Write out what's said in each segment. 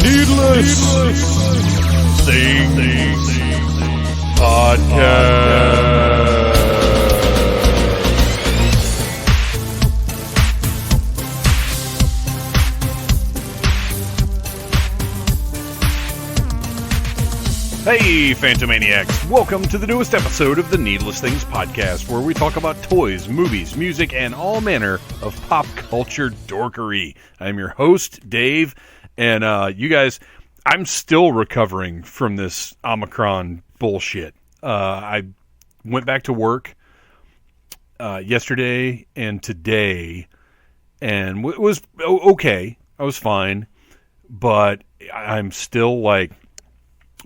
Needless Things Podcast. Hey, Phantomaniacs! Welcome to the newest episode of the Needless Things Podcast, where we talk about toys, movies, music, and all manner of pop culture dorkery. I'm your host, Dave, and you guys, I'm still recovering from this Omicron bullshit. I went back to work yesterday and today, and it was okay. I was fine, but I'm still like,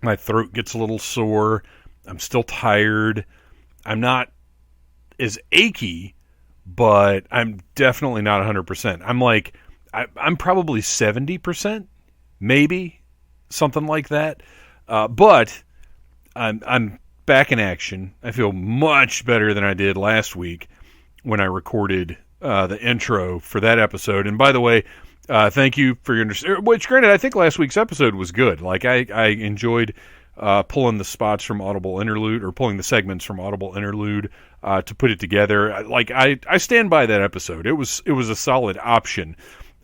my throat gets a little sore. I'm still tired. I'm not as achy, but I'm definitely not 100%. I'm like, I'm probably 70%, maybe, something like that. But I'm back in action. I feel much better than I did last week when I recorded the intro for that episode. And by the way, thank you for your understanding. Which, granted, I think last week's episode was good. Like, I enjoyed pulling the spots from Audible Interlude, or pulling the segments from Audible Interlude to put it together. Like, I stand by that episode. It was a solid option,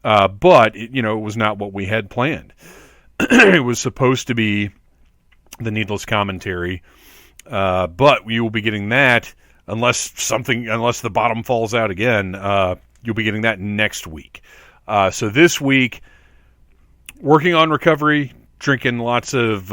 but it was not what we had planned. It was supposed to be the Needless Commentary, but we will be getting that unless the bottom falls out again. You'll be getting that next week. So this week, working on recovery, drinking lots of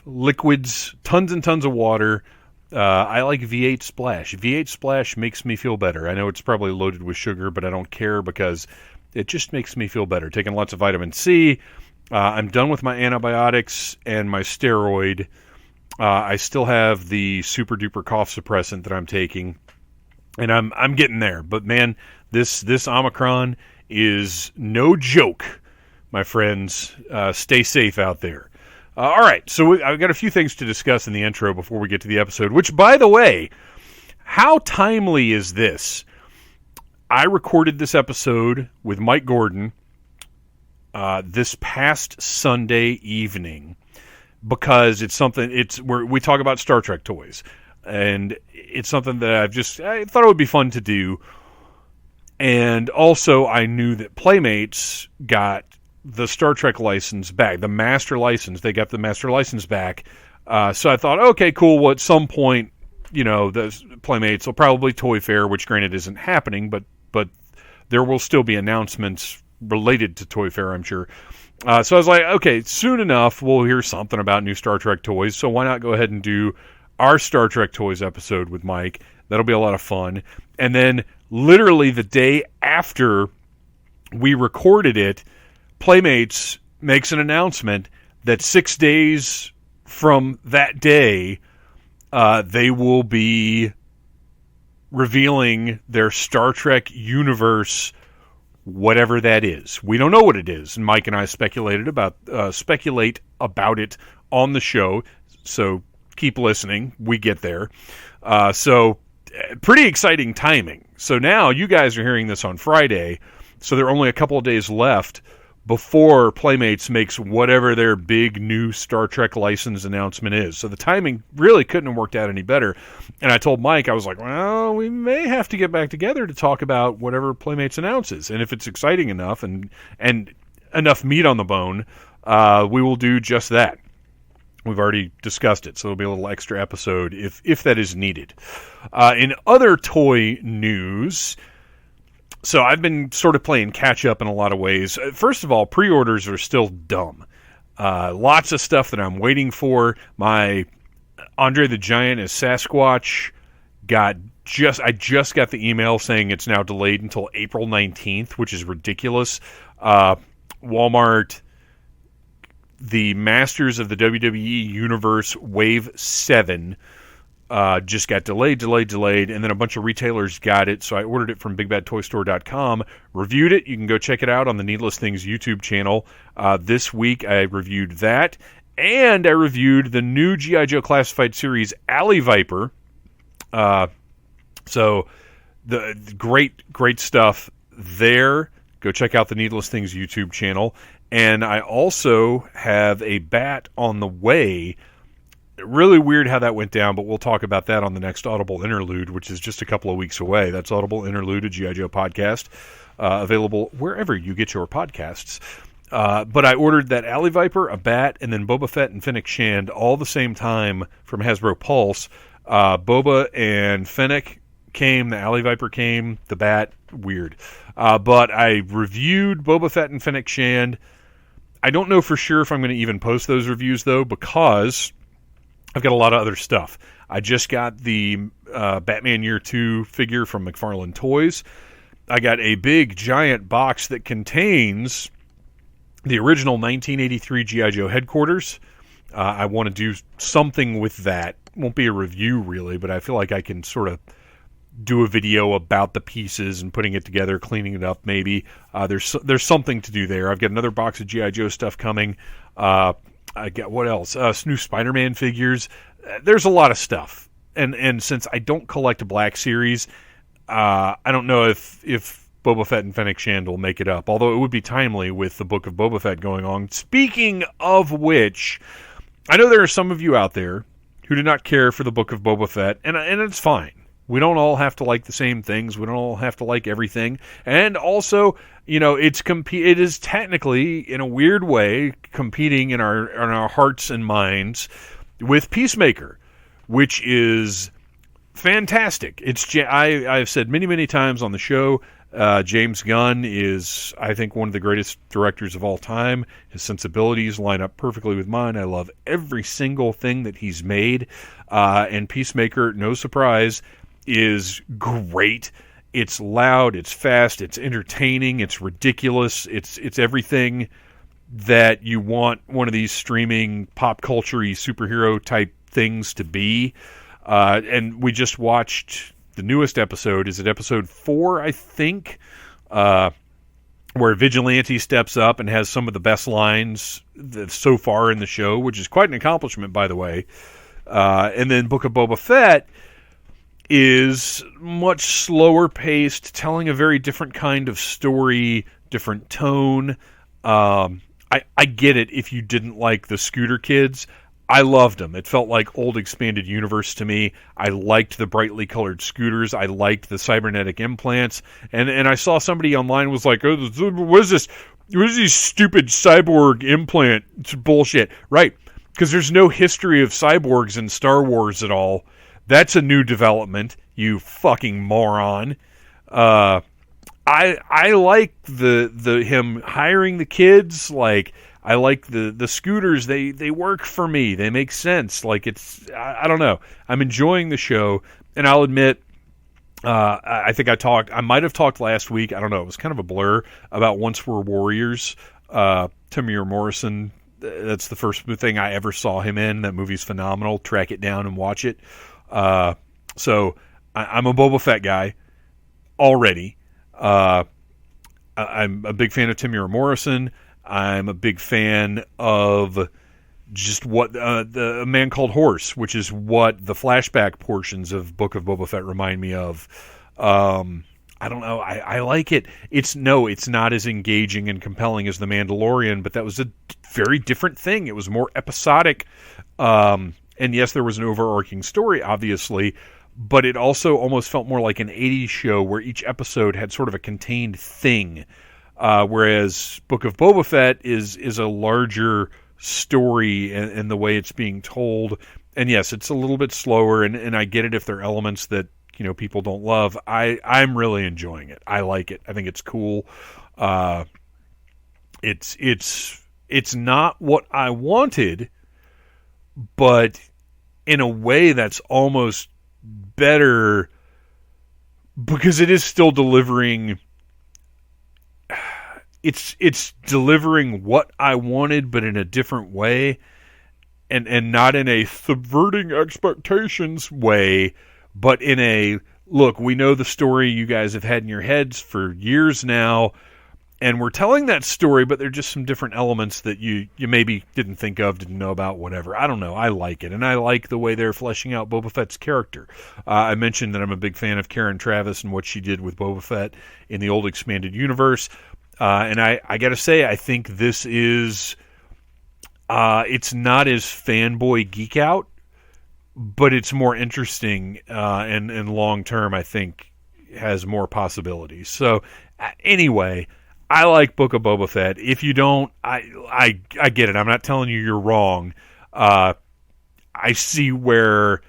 liquids, tons and tons of water. I like V8 Splash. V8 Splash makes me feel better. I know it's probably loaded with sugar, but I don't care because it just makes me feel better. Taking lots of vitamin C. I'm done with my antibiotics and my steroid. I still have the super duper cough suppressant that I'm taking, and I'm getting there. But man, this Omicron is no joke, my friends. Stay safe out there. All right, so I've got a few things to discuss in the intro before we get to the episode, which, by the way, how timely is this? I recorded this episode with Mike Gordon this past Sunday evening because we talk about Star Trek toys, and it's something that I thought it would be fun to do. And also, I knew that Playmates got the Star Trek license back, the master license. They got the master license back. So I thought, okay, cool. Well, at some point, the Playmates will probably Toy Fair, which granted isn't happening, but there will still be announcements related to Toy Fair, I'm sure. So I was like, okay, soon enough, we'll hear something about new Star Trek toys. So why not go ahead and do our Star Trek toys episode with Mike? That'll be a lot of fun. And then literally the day after we recorded it, Playmates makes an announcement that 6 days from that day, they will be revealing their Star Trek universe, whatever that is. We don't know what it is. And Mike and I speculate about it on the show. So keep listening. We get there. So pretty exciting timing. So now you guys are hearing this on Friday, so there are only a couple of days left before Playmates makes whatever their big new Star Trek license announcement is. So the timing really couldn't have worked out any better. And I told Mike, I was like, well, we may have to get back together to talk about whatever Playmates announces. And if it's exciting enough and enough meat on the bone, we will do just that. We've already discussed it, so it'll be a little extra episode if that is needed. In other toy news, so I've been sort of playing catch-up in a lot of ways. First of all, pre-orders are still dumb. Lots of stuff that I'm waiting for. My Andre the Giant as Sasquatch I just got the email saying it's now delayed until April 19th, which is ridiculous. Walmart, the Masters of the WWE Universe Wave 7 just got delayed, and then a bunch of retailers got it, so I ordered it from BigBadToyStore.com, reviewed it. You can go check it out on the Needless Things YouTube channel. This week I reviewed that, and I reviewed the new G.I. Joe Classified Series Alley Viper. So the great stuff there. go check out the Needless Things YouTube channel. And I also have a bat on the way. Really weird how that went down, but we'll talk about that on the next Audible Interlude, which is just a couple of weeks away. That's Audible Interlude, a G.I. Joe podcast, available wherever you get your podcasts. But I ordered that Alley Viper, a bat, and then Boba Fett and Fennec Shand all the same time from Hasbro Pulse. Boba and Fennec came, the Alley Viper came, the bat, weird. But I reviewed Boba Fett and Fennec Shand. I don't know for sure if I'm going to even post those reviews, though, because I've got a lot of other stuff. I just got the Batman Year 2 figure from McFarlane Toys. I got a big, giant box that contains the original 1983 G.I. Joe headquarters. I want to do something with that. Won't be a review, really, but I feel like I can sort of do a video about the pieces and putting it together, cleaning it up, maybe. There's something to do there. I've got another box of G.I. Joe stuff coming. I got, what else? New Spider-Man figures. There's a lot of stuff. And since I don't collect Black Series, I don't know if Boba Fett and Fennec Shand will make it up, although it would be timely with the Book of Boba Fett going on. Speaking of which, I know there are some of you out there who do not care for the Book of Boba Fett, and it's fine. We don't all have to like the same things. We don't all have to like everything. And also, it is technically, in a weird way, competing in our hearts and minds with Peacemaker, which is fantastic. I've said many, many times on the show, James Gunn is, I think, one of the greatest directors of all time. His sensibilities line up perfectly with mine. I love every single thing that he's made. And Peacemaker, no surprise, is great. It's loud, it's fast, it's entertaining, it's ridiculous, it's everything that you want one of these streaming pop culture-y superhero type things to be. And we just watched the newest episode. Is it episode 4, I think? Where Vigilante steps up and has some of the best lines so far in the show, which is quite an accomplishment, by the way. And then Book of Boba Fett is much slower paced, telling a very different kind of story, different tone. I get it if you didn't like the Scooter Kids. I loved them. It felt like old Expanded Universe to me. I liked the brightly colored scooters. I liked the cybernetic implants. And I saw somebody online was like, oh, what is this? What is these stupid cyborg implant? It's bullshit. Right, because there's no history of cyborgs in Star Wars at all. That's a new development, you fucking moron. I like the him hiring the kids. Like, I like the scooters. They work for me. They make sense. Like, I don't know. I'm enjoying the show, and I'll admit, I think I might have talked last week. I don't know. It was kind of a blur about Once Were Warriors. Tamir Morrison. That's the first thing I ever saw him in. That movie's phenomenal. Track it down and watch it. So I'm a Boba Fett guy already. I'm a big fan of Tamir Morrison. I'm a big fan of just what the Man Called Horse, which is what the flashback portions of Book of Boba Fett remind me of. I don't know. I like it. It's not as engaging and compelling as The Mandalorian, but that was a very different thing. It was more episodic. And yes, there was an overarching story, obviously, but it also almost felt more like an 80s show where each episode had sort of a contained thing, whereas Book of Boba Fett is a larger story in the way it's being told. And yes, it's a little bit slower, and I get it if there are elements that people don't love. I'm really enjoying it. I like it. I think it's cool. It's not what I wanted, but in a way that's almost better because it is still delivering. It's delivering what I wanted, but in a different way, and not in a subverting expectations way, but in a, look, we know the story you guys have had in your heads for years now, and we're telling that story, but there are just some different elements that you maybe didn't think of, didn't know about, whatever. I don't know. I like it, and I like the way they're fleshing out Boba Fett's character. I mentioned that I'm a big fan of Karen Traviss and what she did with Boba Fett in the old Expanded Universe. And I got to say, I think this is, it's not as fanboy geek out, but it's more interesting, and long term, I think, has more possibilities. So, anyway, I like Book of Boba Fett. If you don't, I get it. I'm not telling you you're wrong. I see where,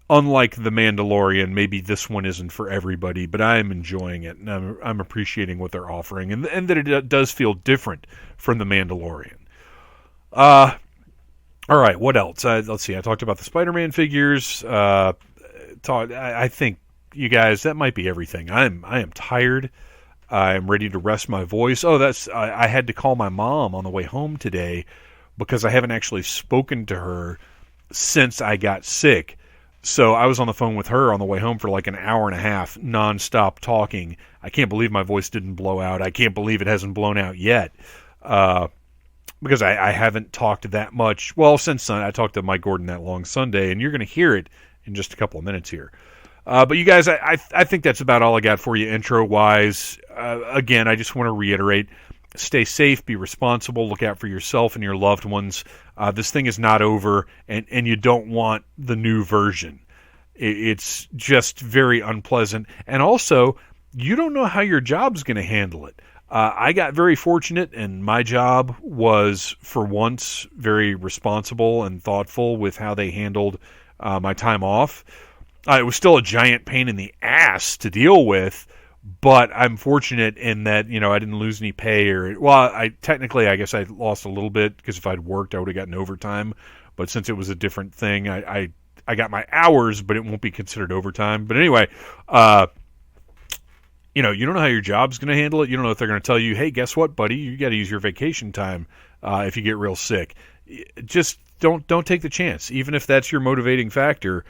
unlike The Mandalorian, maybe this one isn't for everybody, but I am enjoying it, and I'm appreciating what they're offering, and that it does feel different from The Mandalorian. All right, what else? Let's see. I talked about the Spider-Man figures. I think, you guys, that might be everything. I am tired. I'm ready to rest my voice. Oh, I had to call my mom on the way home today because I haven't actually spoken to her since I got sick. So I was on the phone with her on the way home for like an hour and a half, nonstop talking. I can't believe my voice didn't blow out. I can't believe it hasn't blown out yet, because I haven't talked that much. Well, since I talked to Mike Gordon that long Sunday, and you're going to hear it in just a couple of minutes here. But you guys, I think that's about all I got for you intro-wise. Again, I just want to reiterate, stay safe, be responsible, look out for yourself and your loved ones. This thing is not over, and you don't want the new version. It's just very unpleasant. And also, you don't know how your job's going to handle it. I got very fortunate, and my job was, for once, very responsible and thoughtful with how they handled my time off. It was still a giant pain in the ass to deal with, but I'm fortunate in that, I didn't lose any pay I guess I lost a little bit because if I'd worked, I would have gotten overtime. But since it was a different thing, I got my hours, but it won't be considered overtime. But anyway, you don't know how your job's going to handle it. You don't know if they're going to tell you, hey, guess what, buddy? You got to use your vacation time if you get real sick. Just don't take the chance, even if that's your motivating factor.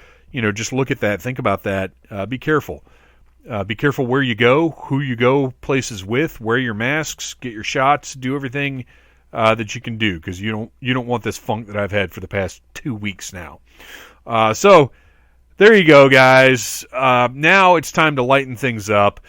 Just look at that, think about that. Be careful. Be careful where you go, who you go places with, wear your masks, get your shots, do everything that you can do, because you don't want this funk that I've had for the past 2 weeks now. So there you go, guys. Now it's time to lighten things up.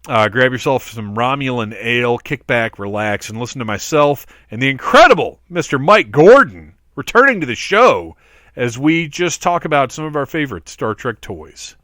Grab yourself some Romulan ale, kick back, relax, and listen to myself and the incredible Mr. Mike Gordon returning to the show as we just talk about some of our favorite Star Trek toys.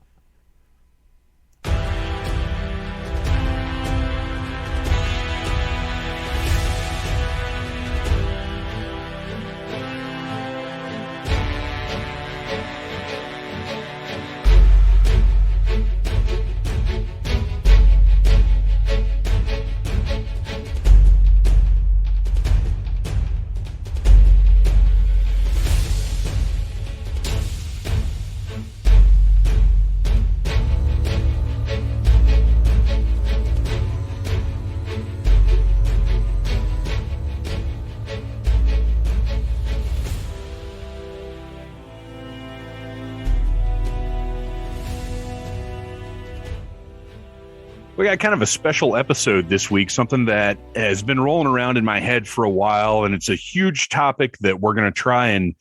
We got kind of a special episode this week, something that has been rolling around in my head for a while, and it's a huge topic that we're going to try and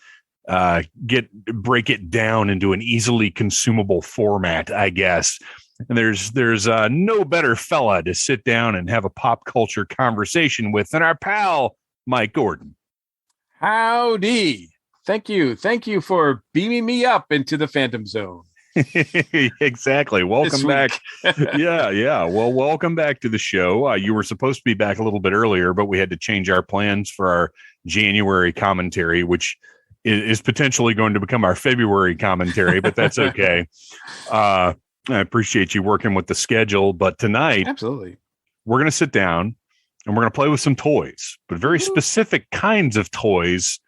break it down into an easily consumable format, I guess. And there's no better fella to sit down and have a pop culture conversation with than our pal, Mike Gordon. Howdy. Thank you for beaming me up into the Phantom Zone. Exactly. Welcome back. Yeah. Well, welcome back to the show. You were supposed to be back a little bit earlier, but we had to change our plans for our January commentary, which is potentially going to become our February commentary, but that's okay. I appreciate you working with the schedule, but tonight, absolutely, we're going to sit down and we're going to play with some toys, but very specific kinds of toys.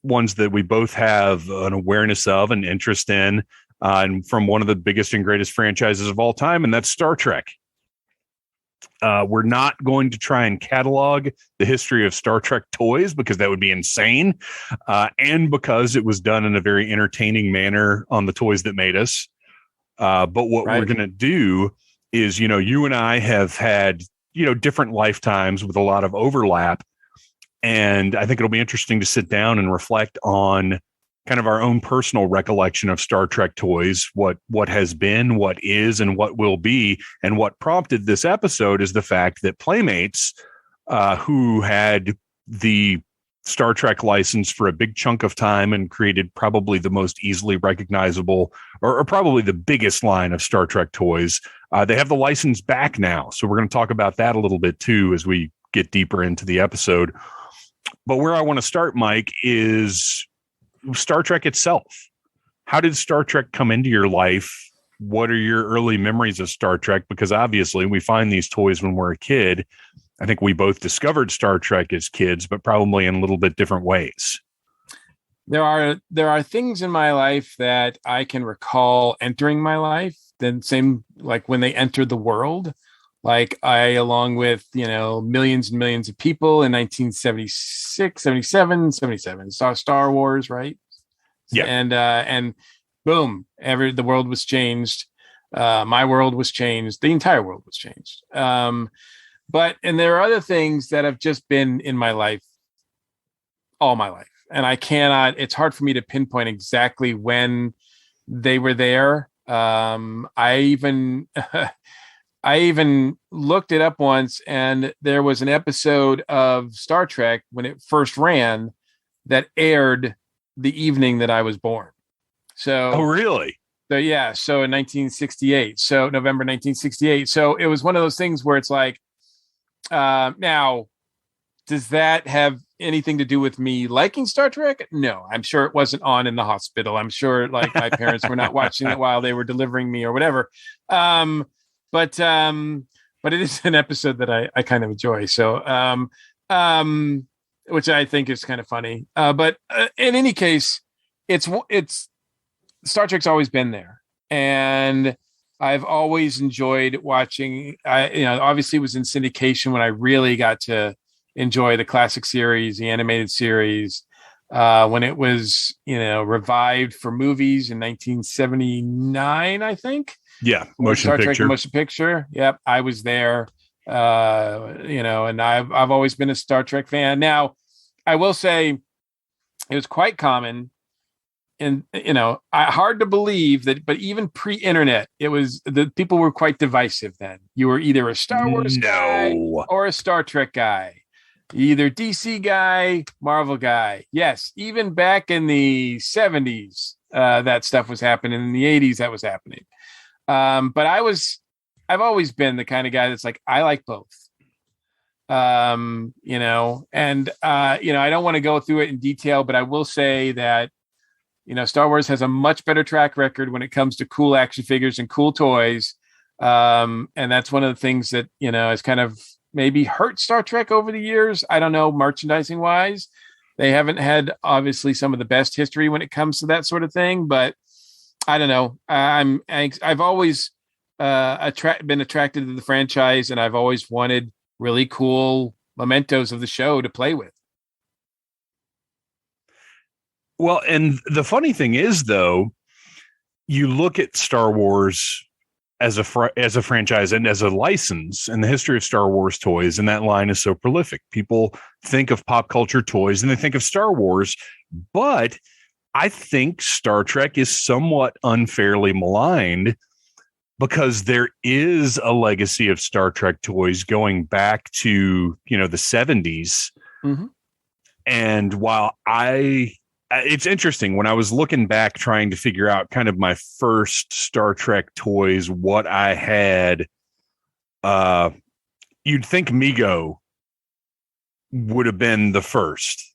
Ones that we both have an awareness of and interest in, and from one of the biggest and greatest franchises of all time, and that's Star Trek. We're not going to try and catalog the history of Star Trek toys because that would be insane, and because it was done in a very entertaining manner on the toys that made us. But what we're going to do is, you and I have had, different lifetimes with a lot of overlap. And I think it'll be interesting to sit down and reflect on kind of our own personal recollection of Star Trek toys, what has been, what is, and what will be. And what prompted this episode is the fact that Playmates, who had the Star Trek license for a big chunk of time and created probably the most easily recognizable or probably the biggest line of Star Trek toys, they have the license back now. So we're going to talk about that a little bit too as we get deeper into the episode. But where I want to start, Mike, is Star Trek itself. How did Star Trek come into your life? What are your early memories of Star Trek? Because obviously we find these toys when we're a kid. I think we both discovered Star Trek as kids, but probably in a little bit different ways. There are things in my life that I can recall entering my life, then same like when they entered the world. Like along with, millions and millions of people in 1976, 77, saw Star Wars, right? Yeah. And boom, the world was changed. My world was changed. The entire world was changed. But there are other things that have just been in my life all my life. And it's hard for me to pinpoint exactly when they were there. I even looked it up once, and there was an episode of Star Trek when it first ran that aired the evening that I was born. So, oh, really? So yeah. So in 1968, so November 1968. So it was one of those things where it's like, now, does that have anything to do with me liking Star Trek? No, I'm sure it wasn't on in the hospital. I'm sure like my parents were not watching it while they were delivering me or whatever. But it is an episode that I kind of enjoy. So, which I think is kind of funny. But in any case, it's Star Trek's always been there, and I've always enjoyed watching. Obviously it was in syndication when I really got to enjoy the classic series, the animated series, when it was, revived for movies in 1979, I think. Yeah, motion picture. Yep, I was there. And I've always been a Star Trek fan. Now, I will say it was quite common, and hard to believe that, but even pre-internet, the people were quite divisive then. You were either a Star Wars guy or a Star Trek guy, either DC guy, Marvel guy. Yes, even back in the 70s, that stuff was happening. In the 80s, that was happening. But I've always been the kind of guy that's like, I like both. I don't want to go through it in detail, but I will say that, Star Wars has a much better track record when it comes to cool action figures and cool toys. And that's one of the things that, has kind of maybe hurt Star Trek over the years. I don't know, merchandising wise, they haven't had obviously some of the best history when it comes to that sort of thing, but I don't know. I've always been attracted to the franchise, and I've always wanted really cool mementos of the show to play with. Well, and the funny thing is, though, you look at Star Wars as a franchise and as a license, and the history of Star Wars toys, and that line is so prolific. People think of pop culture toys and they think of Star Wars, but I think Star Trek is somewhat unfairly maligned because there is a legacy of Star Trek toys going back to, the 70s. Mm-hmm. And while it's interesting when I was looking back, trying to figure out kind of my first Star Trek toys, what I had, you'd think Mego would have been the first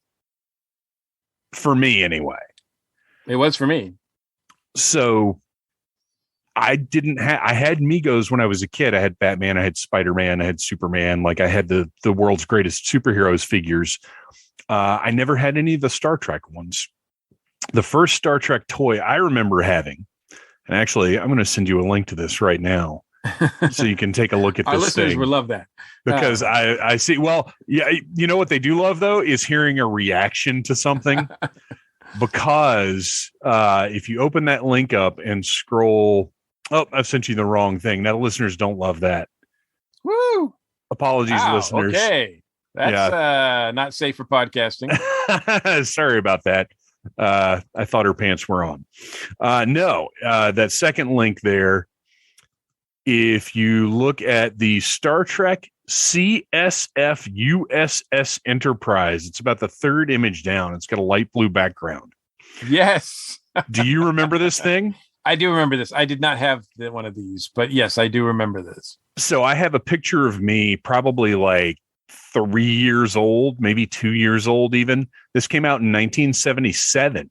for me anyway. It was for me. So I had Migos when I was a kid. I had Batman, I had Spider-Man, I had Superman. Like I had the world's greatest superheroes figures. I never had any of the Star Trek ones. The first Star Trek toy I remember having, and actually I'm going to send you a link to this right now so you can take a look at Our this listeners thing. would love that. Because I see, well, yeah, you know what they do love though is hearing a reaction to something. Because if you open that link up and scroll, I've sent you the wrong thing. Now the listeners don't love that. Woo! Apologies, listeners. Okay. That's not safe for podcasting. Sorry about that. I thought her pants were on. No, that second link there, if you look at the Star Trek CSF USS Enterprise, it's about the third image down. It's got a light blue background. Yes. Do you remember this thing? I do remember this. I did not have one of these, but yes, I do remember this. So I have a picture of me probably like 3 years old, maybe 2 years old even. This came out in 1977.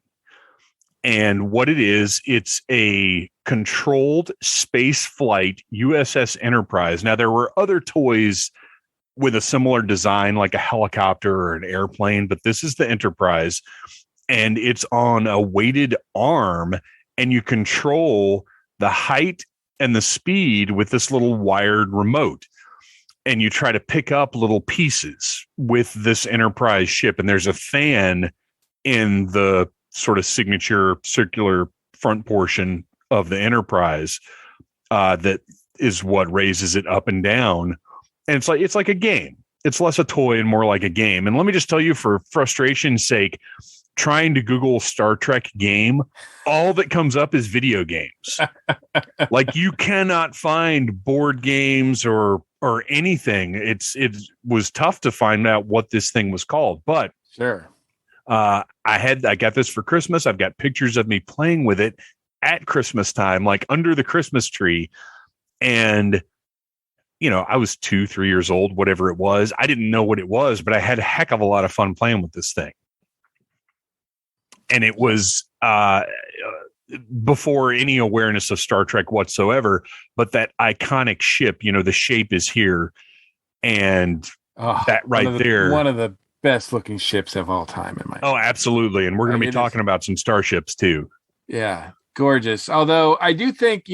And what it is, it's a controlled space flight USS Enterprise. Now, there were other toys with a similar design, like a helicopter or an airplane, but this is the Enterprise. And it's on a weighted arm, and you control the height and the speed with this little wired remote. And you try to pick up little pieces with this Enterprise ship. And there's a fan in the sort of signature circular front portion of the Enterprise that is what raises it up and down. And it's like a game. It's less a toy and more like a game. And let me just tell you, for frustration's sake, trying to Google Star Trek game, all that comes up is video games. Like, you cannot find board games or anything. It was tough to find out what this thing was called, but sure. I got this for Christmas. I've got pictures of me playing with it at Christmas time, like under the Christmas tree. And, I was 2-3 years old, whatever it was. I didn't know what it was, but I had a heck of a lot of fun playing with this thing. And it was before any awareness of Star Trek whatsoever, but that iconic ship, the shape is here. And that right there. One of the best looking ships of all time in my opinion. Oh, absolutely. And we're going to be talking about some starships too. Yeah. Gorgeous. Although I do think,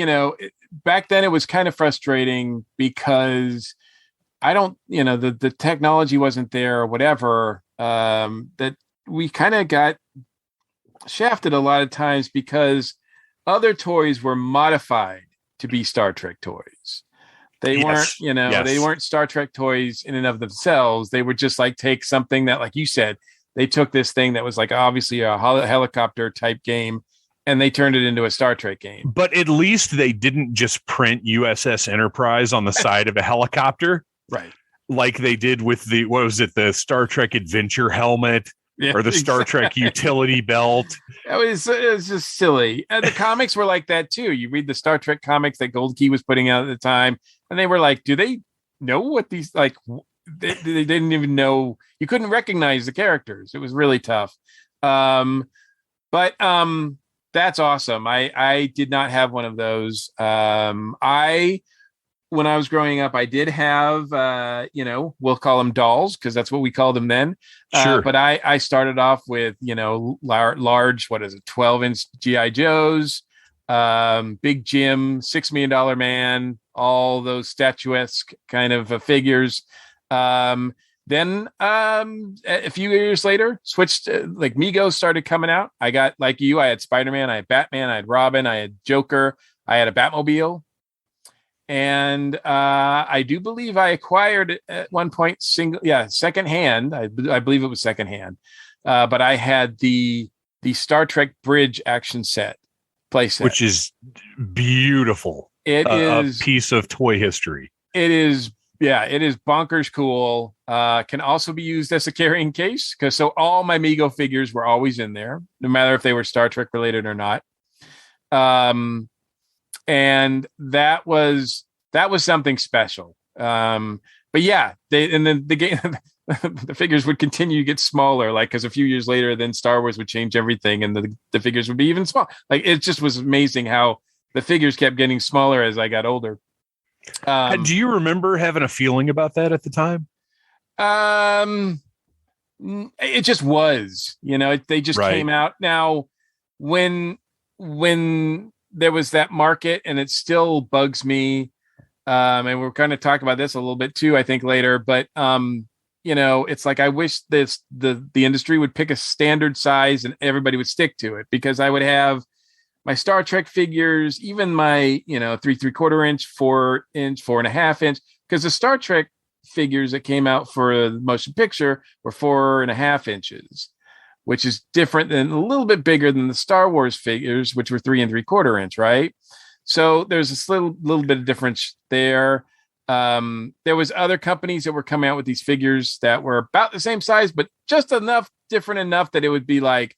back then it was kind of frustrating because I don't, the technology wasn't there or whatever, that we kind of got shafted a lot of times because other toys were modified to be Star Trek toys. They weren't, they weren't Star Trek toys in and of themselves. They were just like, take something that, like you said, they took this thing that was like obviously a helicopter type game and they turned it into a Star Trek game. But at least they didn't just print USS Enterprise on the side of a helicopter. Right. Like they did with the Star Trek Adventure helmet. Yeah, or the Star Trek utility belt. It was just silly. And the comics were like that too. You read the Star Trek comics that Gold Key was putting out at the time, and they were like, do they know what these, like, they didn't even know. You couldn't recognize the characters. It was really tough. But that's awesome. I did not have one of those. When I was growing up, I did have, we'll call them dolls because that's what we called them then. Sure. But I started off with, large, 12-inch G.I. Joes, Big Jim, $6 Million Man, all those statuesque kind of figures. Then a few years later, switched, like Mego started coming out. I got, like you, I had Spider-Man, I had Batman, I had Robin, I had Joker, I had a Batmobile. And I do believe I acquired at one point secondhand. I believe it was secondhand. But I had the Star Trek Bridge action set playset, which is beautiful. It is a piece of toy history. It is, it is bonkers cool. Can also be used as a carrying case so all my Mego figures were always in there, no matter if they were Star Trek related or not. And that was something special. But yeah, then the game, the figures would continue to get smaller, like, because a few years later, then Star Wars would change everything, and the figures would be even smaller. Like, it just was amazing how the figures kept getting smaller as I got older. Do you remember having a feeling about that at the time? It just was, they just came out. Now, when there was that market, and it still bugs me. And we're going to talk about this a little bit too, I think later, but it's like, I wish the industry would pick a standard size and everybody would stick to it, because I would have my Star Trek figures, even my, 3/4 inch, 4 inch, 4.5 inch, because the Star Trek figures that came out for the motion picture were 4.5 inches. which is different than a little bit bigger than the Star Wars figures, which were 3 3/4 inch, right? So there's this little bit of difference there. There was other companies that were coming out with these figures that were about the same size, but just different enough that it would be like,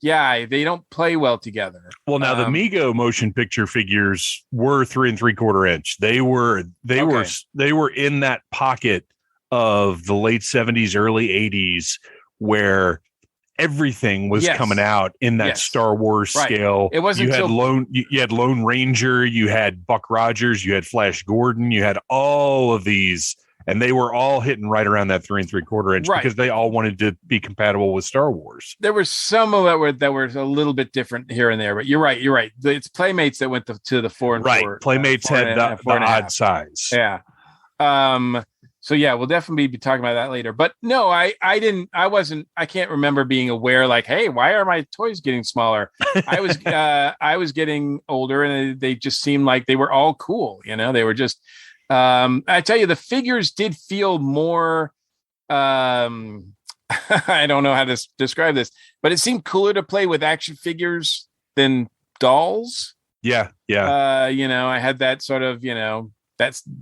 yeah, they don't play well together. Well, now the Mego motion picture figures were 3 3/4 inch. They were in that pocket of the late 70s, early 80s, where everything was coming out in that Star Wars scale. It wasn't you had Lone Ranger, you had Buck Rogers, you had Flash Gordon, you had all of these, and they were all hitting right around that 3 3/4 inch because they all wanted to be compatible with Star Wars. There were some of that were a little bit different here and there, but you're right. It's Playmates that went to the 4 and 4. Playmates had the odd size. Yeah. So yeah, we'll definitely be talking about that later. But no, I can't remember being aware like, hey, why are my toys getting smaller? I was getting older, and they just seemed like they were all cool. They were just. I tell you, the figures did feel more. I don't know how to describe this, but it seemed cooler to play with action figures than dolls. Yeah. I had that sort of,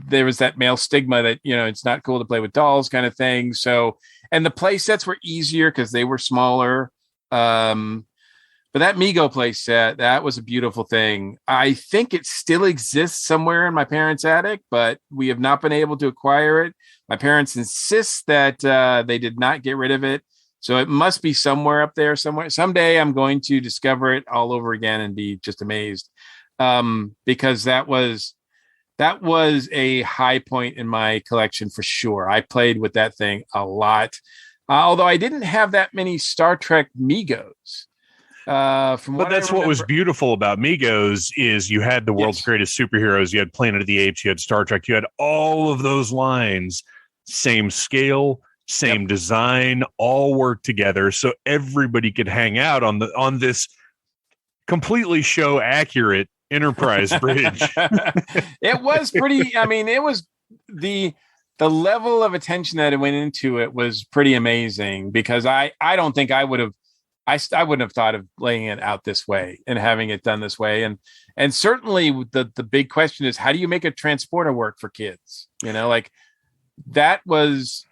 there was that male stigma that, it's not cool to play with dolls kind of thing. So, and the play sets were easier because they were smaller. But that Mego play set, that was a beautiful thing. I think it still exists somewhere in my parents' attic, but we have not been able to acquire it. My parents insist that they did not get rid of it. So it must be somewhere up there somewhere. Someday I'm going to discover it all over again and be just amazed. Because that was a high point in my collection for sure. I played with that thing a lot. Although I didn't have that many Star Trek Megos. But that's what was beautiful about Megos is you had the world's greatest superheroes, you had Planet of the Apes, you had Star Trek, you had all of those lines, same scale, same design, all work together, so everybody could hang out on this completely show accurate Enterprise bridge. It was pretty. I mean, it was the level of attention that it went into it was pretty amazing because I don't think I wouldn't have thought of laying it out this way and having it done this way. And certainly the big question is, how do you make a transporter work for kids? Like that was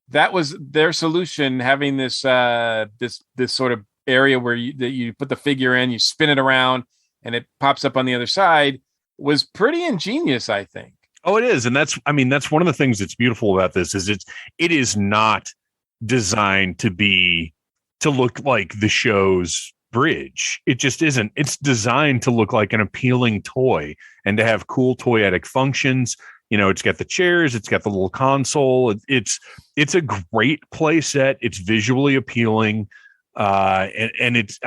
their solution, having this this sort of area where you put the figure in, you spin it around and it pops up on the other side was pretty ingenious, I think. Oh, it is. And that's one of the things that's beautiful about this is it is not designed to look like the show's bridge. It just isn't. It's designed to look like an appealing toy and to have cool toyetic functions. It's got the chairs, it's got the little console. It's a great play set. It's visually appealing. And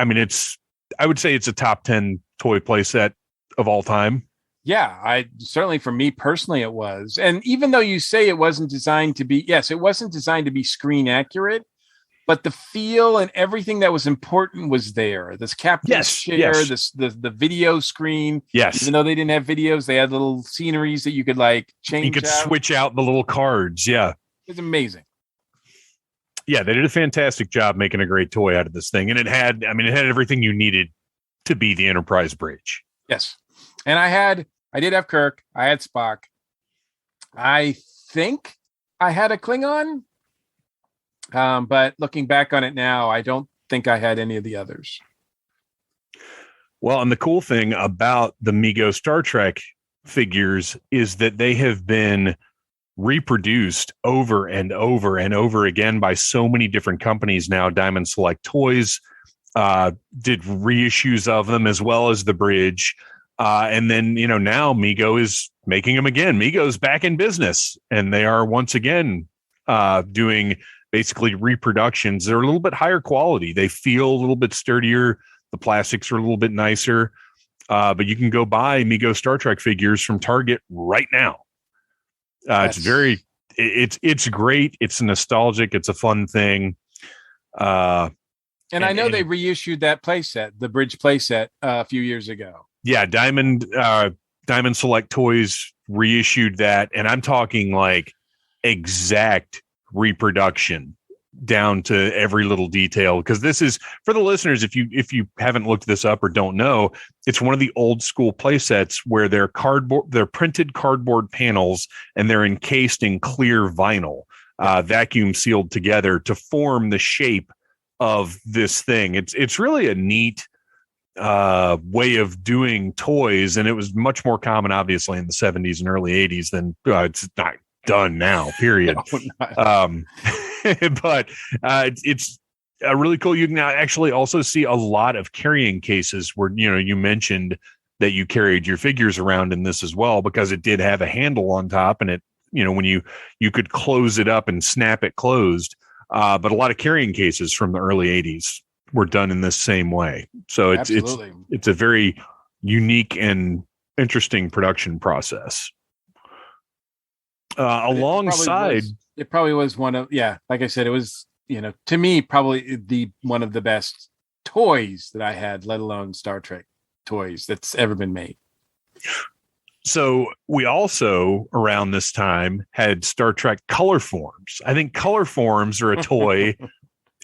I would say it's a top 10 toy play set of all time. Yeah, I certainly, for me personally, it was. And even though you say it wasn't designed to be, it wasn't designed to be screen accurate, but the feel and everything that was important was there. This captain's chair, the video screen. Yes. Even though they didn't have videos, they had little sceneries that you could change. You could switch out the little cards. Yeah. It was amazing. Yeah, they did a fantastic job making a great toy out of this thing. And it had everything you needed to be the Enterprise bridge. Yes. And I did have Kirk. I had Spock. I think I had a Klingon. But looking back on it now, I don't think I had any of the others. Well, and the cool thing about the Mego Star Trek figures is that they have been reproduced over and over and over again by so many different companies now. Diamond Select Toys did reissues of them as well as the bridge. And then, now Mego is making them again. Mego's back in business, and they are once again doing basically reproductions. They're a little bit higher quality. They feel a little bit sturdier. The plastics are a little bit nicer. But you can go buy Mego Star Trek figures from Target right now. It's great. It's nostalgic. It's a fun thing. And I know they reissued that playset, the bridge playset, a few years ago. Yeah, Diamond Select Toys reissued that, and I'm talking like exact reproduction down to every little detail, because this is, for the listeners, if you haven't looked this up or don't know, it's one of the old school play sets where they're printed cardboard panels, and they're encased in clear vinyl, vacuum sealed together to form the shape of this thing. It's really a neat way of doing toys, and it was much more common obviously in the 70s and early 80s than it's not done now, period. No, but it's a really cool. You can now actually also see a lot of carrying cases where, you mentioned that you carried your figures around in this as well, because it did have a handle on top, and it, when you could close it up and snap it closed. But a lot of carrying cases from the early 80s were done in this same way. So it's a very unique and interesting production process. Alongside, it probably was one of, like I said, it was, to me, probably one of the best toys that I had, let alone Star Trek toys that's ever been made. So we also, around this time, had Star Trek color forms. I think color forms are a toy,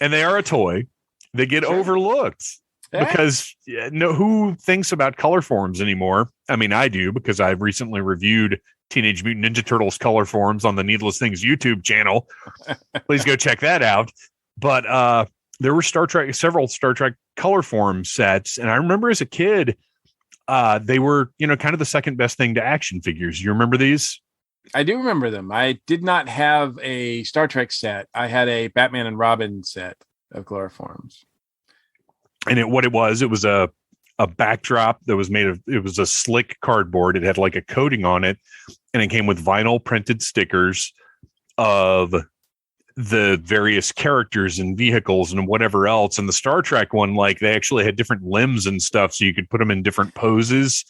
and they are a toy. They get overlooked because who thinks about color forms anymore? I mean, I do, because I've recently reviewed Teenage Mutant Ninja Turtles color forms on the Needless Things YouTube channel. Please go check that out. But there were several Star Trek color form sets, and I remember as a kid, they were, kind of the second best thing to action figures. You remember these? I do remember them. I did not have a Star Trek set. I had a Batman and Robin set of chloroforms. And what it was a backdrop that was it was a slick cardboard. It had like a coating on it, and it came with vinyl printed stickers of the various characters and vehicles and whatever else. And the Star Trek one, like, they actually had different limbs and stuff, so you could put them in different poses.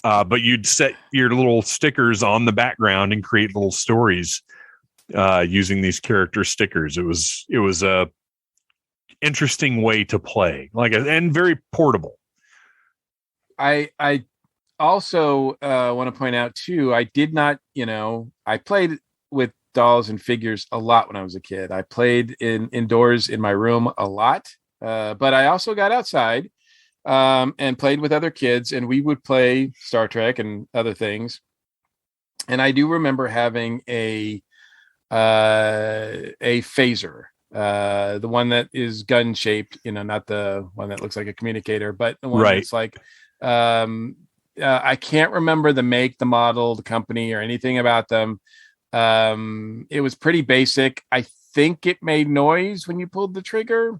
But you'd set your little stickers on the background and create little stories using these character stickers. It was a interesting way to play, and very portable. I also want to point out too, I did not, I played with dolls and figures a lot when I was a kid. I played indoors in my room a lot, but I also got outside and played with other kids, and we would play Star Trek and other things. And I do remember having a phaser, the one that is gun shaped, not the one that looks like a communicator, but the one that's like, I can't remember the make, the model, the company, or anything about them. It was pretty basic. I think it made noise when you pulled the trigger,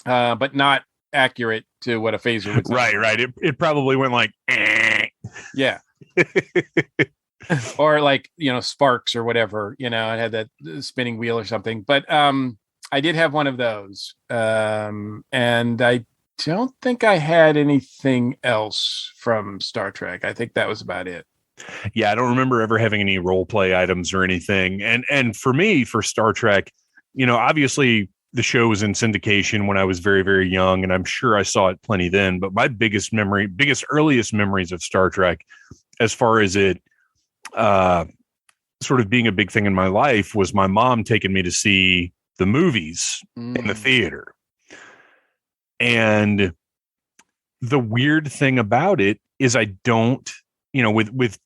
but not accurate to what a phaser would sound. Right. It probably went like, yeah. Or like, sparks or whatever, it had that spinning wheel or something. But I did have one of those. And I don't think I had anything else from Star Trek. I think that was about it. Yeah, I don't remember ever having any role play items or anything. And for me, for Star Trek, obviously the show was in syndication when I was very, very young, and I'm sure I saw it plenty then. But my biggest earliest memories of Star Trek, as far as it sort of being a big thing in my life, was my mom taking me to see the movies in the theater. And the weird thing about it is I don't, with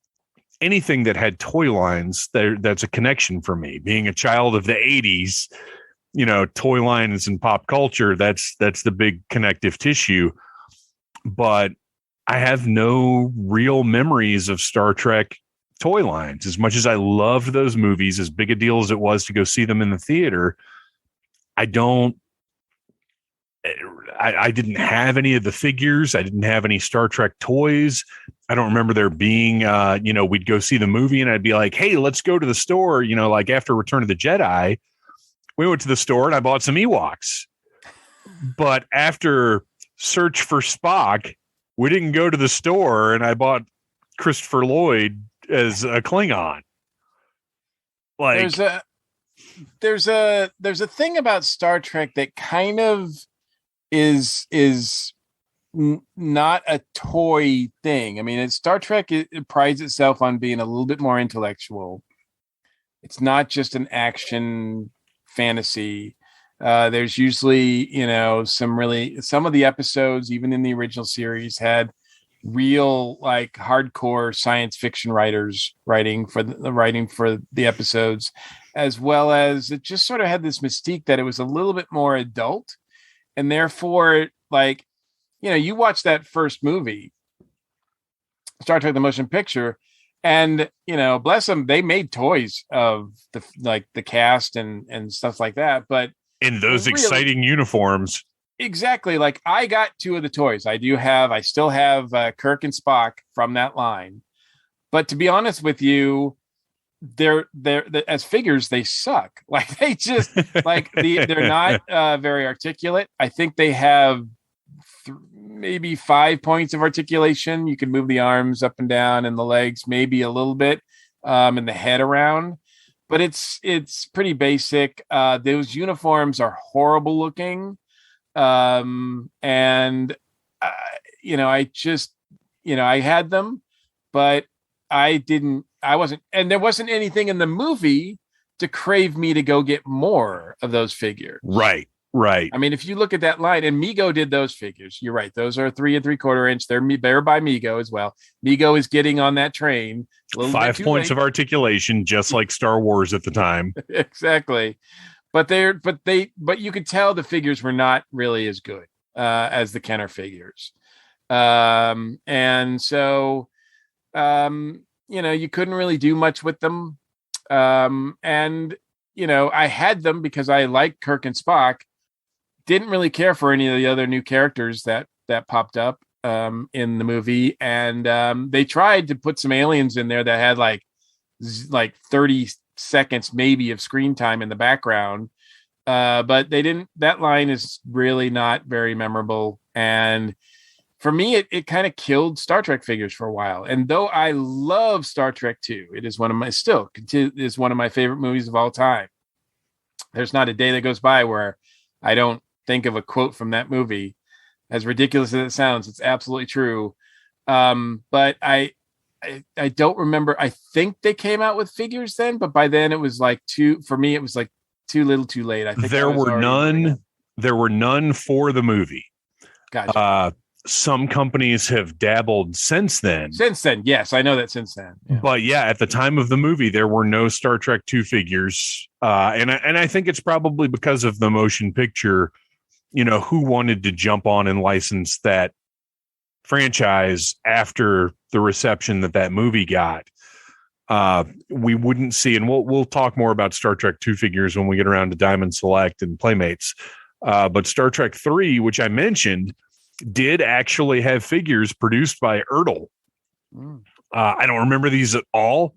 anything that had toy lines, that's a connection for me. Being a child of the 80s, toy lines and pop culture, that's the big connective tissue. But I have no real memories of Star Trek toy lines. As much as I loved those movies, as big a deal as it was to go see them in the theater, I didn't have any of the figures. I didn't have any Star Trek toys. I don't remember there being, we'd go see the movie and I'd be like, hey, let's go to the store. Like after Return of the Jedi, we went to the store and I bought some Ewoks. But after Search for Spock, we didn't go to the store and I bought Christopher Lloyd as a Klingon. Like, there's a thing about Star Trek that kind of is not a toy thing. I mean, Star Trek, it prides itself on being a little bit more intellectual. It's not just an action fantasy. There's usually, some of the episodes, even in the original series, had real like hardcore science fiction writers writing for the episodes, as well as it just sort of had this mystique that it was a little bit more adult, and therefore, like, you watch that first movie, Star Trek: The Motion Picture, and bless them, they made toys of the cast and stuff like that, but in those exciting uniforms. Exactly. Like, I got two of the toys. I still have Kirk and Spock from that line. But to be honest with you, they're as figures, they suck. Like, they just they're not very articulate. I think they have maybe 5 points of articulation. You can move the arms up and down and the legs maybe a little bit, and the head around. But it's pretty basic. Those uniforms are horrible looking. And I just, I had them, but I wasn't, and there wasn't anything in the movie to crave me to go get more of those figures. Right. I mean, if you look at that line, and Mego did those figures, you're right. Those are 3 3/4 inch. They're by Mego as well. Mego is getting on that train. 5 points of articulation, just like Star Wars at the time. Exactly. But you could tell the figures were not really as good as the Kenner figures. And so, you couldn't really do much with them. And, I had them because I liked Kirk and Spock. Didn't really care for any of the other new characters that popped up in the movie. And they tried to put some aliens in there that had like 30 seconds maybe of screen time in the background, but they didn't. That line is really not very memorable, and for me it kind of killed Star Trek figures for a while. And though I love Star Trek 2, it is one of my favorite movies of all time. There's not a day that goes by where I don't think of a quote from that movie. As ridiculous as it sounds, it's absolutely true. But I don't remember. I think they came out with figures then, but by then it was too little too late. I think there were none for the movie. Gotcha. Some companies have dabbled since then. Yes, I know that since then. Yeah. But yeah, at the time of the movie, there were no Star Trek 2 figures. And I think it's probably because of the motion picture, who wanted to jump on and license that franchise after the reception that movie got. We wouldn't see, and we'll talk more about Star Trek 2 figures when we get around to Diamond Select and Playmates. But Star Trek 3, which I mentioned, did actually have figures produced by Ertl. I don't remember these at all.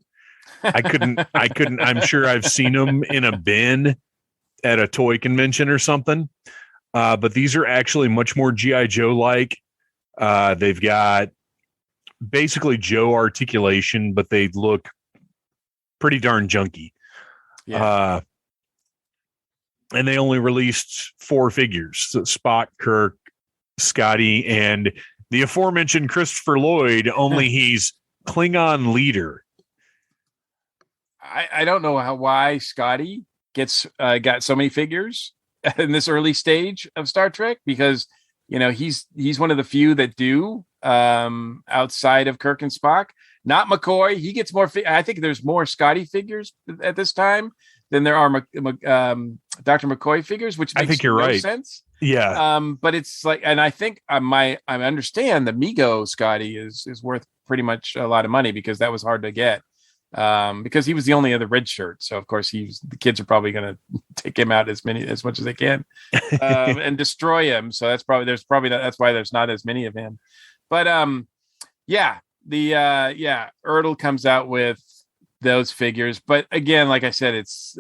I couldn't, I'm sure I've seen them in a bin at a toy convention or something. But these are actually much more G.I. Joe like. They've got basically Joe articulation, but they look pretty darn junky. Yeah. And they only released 4 figures: so Spock, Kirk, Scotty, and the aforementioned Christopher Lloyd, only he's Klingon leader. I don't know why Scotty got so many figures in this early stage of Star Trek, because he's one of the few that do, outside of Kirk and Spock. Not McCoy. He gets more. I think there's more Scotty figures at this time than there are Dr. McCoy figures, which makes no sense. Yeah. But it's like, and I think I understand the Mego Scotty is worth pretty much a lot of money, because that was hard to get. Because he was the only other red shirt. So of course the kids are probably going to take him out as much as they can, and destroy him. So that's why there's not as many of him. But Ertl comes out with those figures. But again, like I said, it's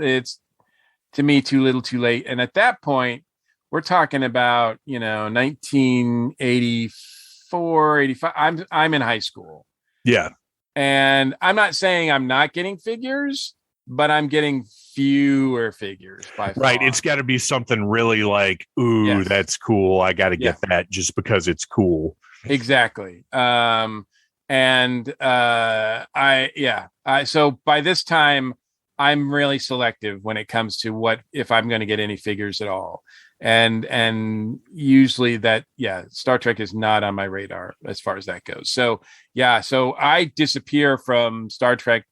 to me too little too late. And at that point, we're talking about, 1984, 85. I'm in high school. Yeah. And I'm not saying I'm not getting figures, but I'm getting fewer figures by far. Right. It's got to be something really like, ooh, yes, that's cool. I got to get that just because it's cool. Exactly. So by this time, I'm really selective when it comes to what if I'm going to get any figures at all. And usually that, Star Trek is not on my radar as far as that goes. So so I disappear from Star Trek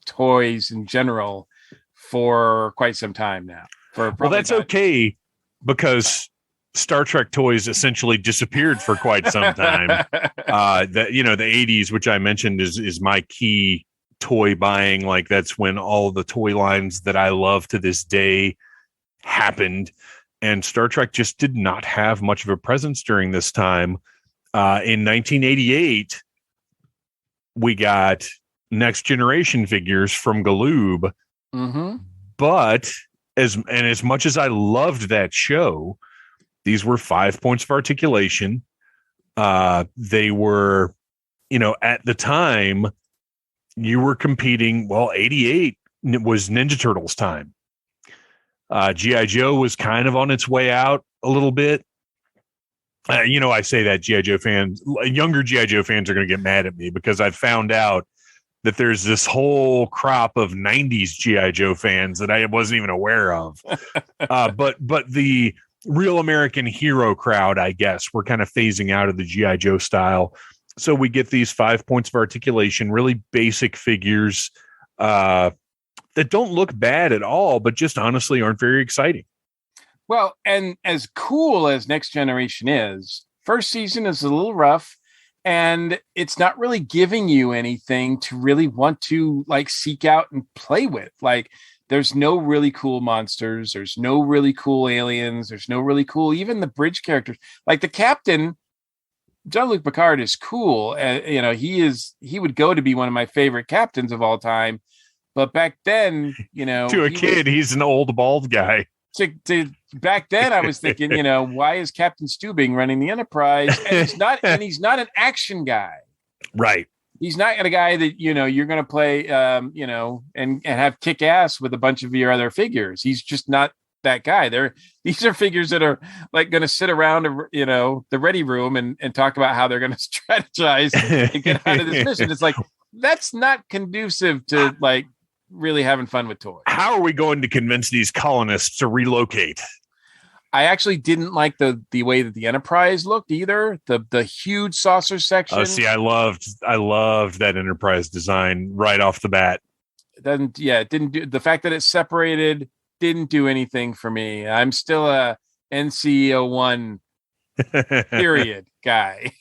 toys in general for quite some time now. Well, that's okay, because Star Trek toys essentially disappeared for quite some time. The 80s, which I mentioned, is my key toy buying. Like, that's when all the toy lines that I love to this day happened, and Star Trek just did not have much of a presence during this time. In 1988, we got Next Generation figures from Galoob, but as much as I loved that show, these were 5 points of articulation. They were, at the time, you were competing. Well, 88 was Ninja Turtles time. G.I. Joe was kind of on its way out a little bit. I say that G.I. Joe fans, younger G.I. Joe fans, are going to get mad at me, because I found out that there's this whole crop of 90s G.I. Joe fans that I wasn't even aware of. But the real American hero crowd, I guess, we're kind of phasing out of the G.I. Joe style. So we get these 5 points of articulation, really basic figures that don't look bad at all, but just honestly aren't very exciting. Well, and as cool as Next Generation is, first season is a little rough, and it's not really giving you anything to really want to seek out and play with. Like, there's no really cool monsters. There's no really cool aliens. There's no really cool, even the bridge characters. Like the captain, Jean-Luc Picard, is cool. He would go to be one of my favorite captains of all time. But back then, to a kid, he's an old bald guy. Back then, I was thinking, why is Captain Stubing running the Enterprise? And he's not an action guy, right? He's not a guy that you're going to play, and have kick ass with a bunch of your other figures. He's just not that guy. These are figures that are going to sit around, the ready room and talk about how they're going to strategize and get out of this mission. It's like, that's not conducive to really having fun with toys. How are we going to convince these colonists to relocate? I actually didn't like the way that the Enterprise looked either. The huge saucer section. Oh, see, I loved that Enterprise design right off the bat. It didn't do the fact that it's separated didn't do anything for me. I'm still a NCO1 period guy.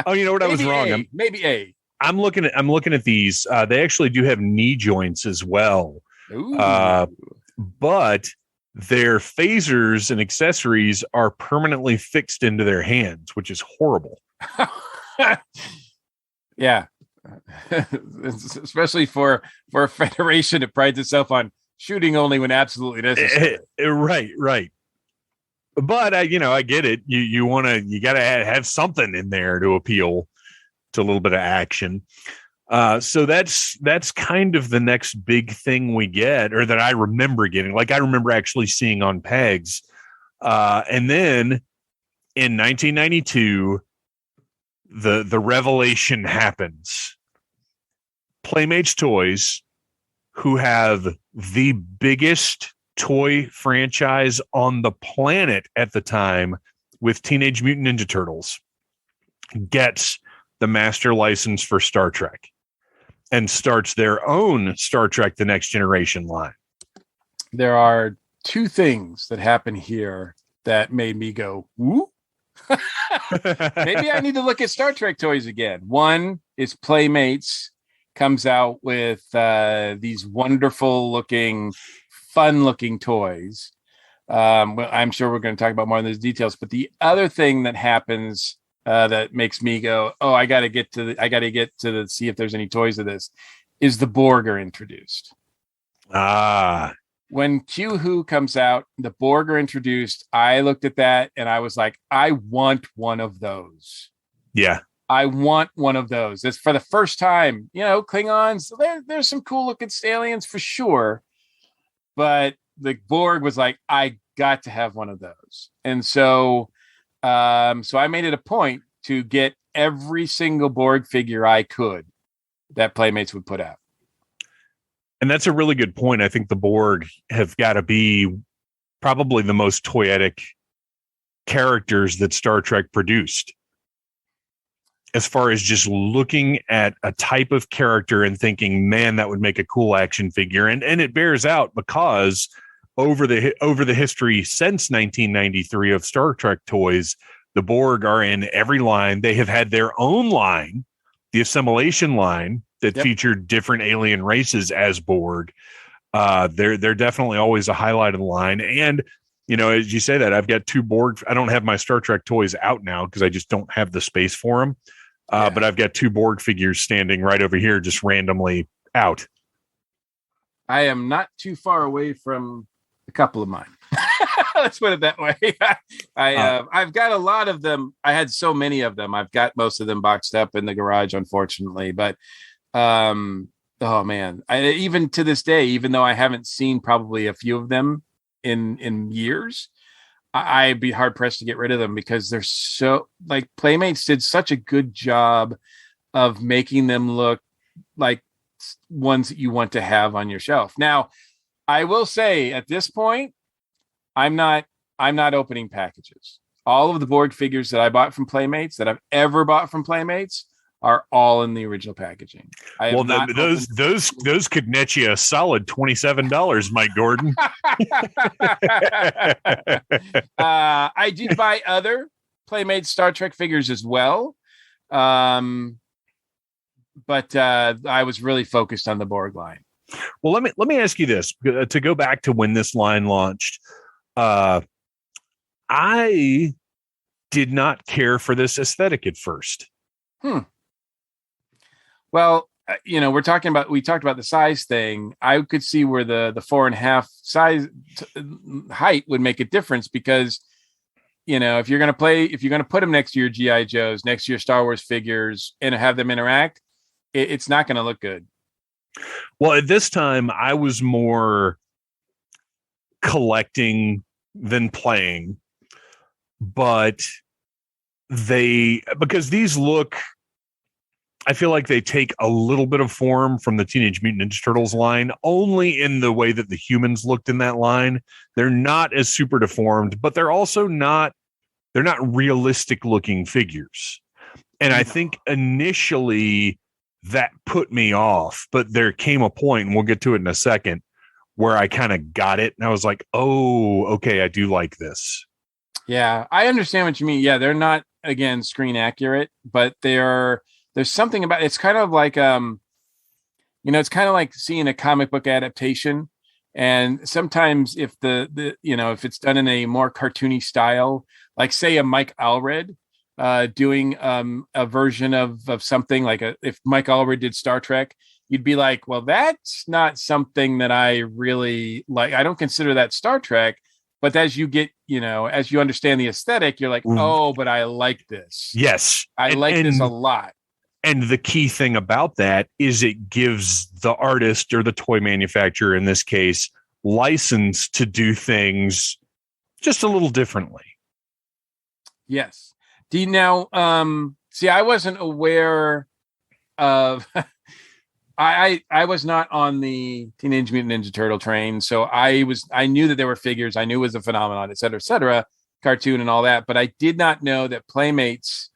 Oh, you know what? I was wrong. Maybe A. I'm looking at these. They actually do have knee joints as well. But their phasers and accessories are permanently fixed into their hands, which is horrible. Yeah. Especially for a federation that prides itself on shooting only when absolutely necessary. Right. But I get it. You got to have something in there to appeal to a little bit of action. So that's kind of the next big thing we get, or that I remember getting. Like, I remember actually seeing on pegs. And then in 1992, the revelation happens. Playmates Toys, who have the biggest toy franchise on the planet at the time with Teenage Mutant Ninja Turtles, gets the master license for Star Trek and starts their own Star Trek The Next Generation line. There are two things that happen here that made me go, woo. Maybe I need to look at Star Trek toys again. One is Playmates comes out with these wonderful looking, fun looking toys. I'm sure we're going to talk about more of those details, but the other thing that happens that makes me go, oh, I got to get to see if there's any toys of this, is the Borg are introduced. When Q-Who comes out, the Borg are introduced. I looked at that and I was like, I want one of those. Yeah. I want one of those. It's for the first time, Klingons, there's some cool looking aliens for sure. But the Borg was like, I got to have one of those. And so I made it a point to get every single Borg figure I could that Playmates would put out. And that's a really good point. I think the Borg have got to be probably the most toyetic characters that Star Trek produced, as far as just looking at a type of character and thinking, man, that would make a cool action figure. And it bears out because over the history since 1993 of Star Trek toys, the Borg are in every line. They have had their own line, the Assimilation line, that featured different alien races as Borg. They're definitely always a highlight of the line. And, as you say that, I've got 2 Borg. I don't have my Star Trek toys out now because I just don't have the space for them. But I've got 2 Borg figures standing right over here, just randomly out. I am not too far away from a couple of mine. Let's put it that way. I've got a lot of them. I had so many of them. I've got most of them boxed up in the garage, unfortunately. But oh man, even to this day, even though I haven't seen probably a few of them in years, I'd be hard pressed to get rid of them because they're so, like, Playmates did such a good job of making them look like ones that you want to have on your shelf. Now, I will say at this point, I'm not opening packages. All of the Borg figures that I bought from Playmates, that I've ever bought from Playmates, are all in the original packaging. Well, those could net you a solid $27, Mike Gordon. I did buy other Playmates Star Trek figures as well, but I was really focused on the Borg line. Well, let me ask you this, to go back to when this line launched. I did not care for this aesthetic at first. Well, we talked about the size thing. I could see where the 4.5 size height would make a difference because, if you're going to put them next to your GI Joes, next to your Star Wars figures, and have them interact, it's not going to look good. Well, at this time, I was more collecting than playing, but because these look, I feel like they take a little bit of form from the Teenage Mutant Ninja Turtles line, only in the way that the humans looked in that line. They're not as super deformed, but they're also not realistic looking figures. And I think initially that put me off, but there came a point, and we'll get to it in a second, where I kind of got it. And I was like, oh, okay, I do like this. Yeah, I understand what you mean. Yeah, they're not, again, screen accurate, but there's something about it's kind of like it's kind of like seeing a comic book adaptation. And sometimes if if it's done in a more cartoony style, like say a Mike Allred doing a version of something like if Mike Allred did Star Trek, you'd be like, well, that's not something that I really like. I don't consider that Star Trek. But as you get, as you understand the aesthetic, you're like, oh, but I like this. Yes. I like this a lot. And the key thing about that is it gives the artist, or the toy manufacturer in this case, license to do things just a little differently. Yes. Do you now see, I wasn't aware of I was not on the Teenage Mutant Ninja Turtle train, so I knew that there were figures, I knew it was a phenomenon, et cetera, cartoon and all that, but I did not know that Playmates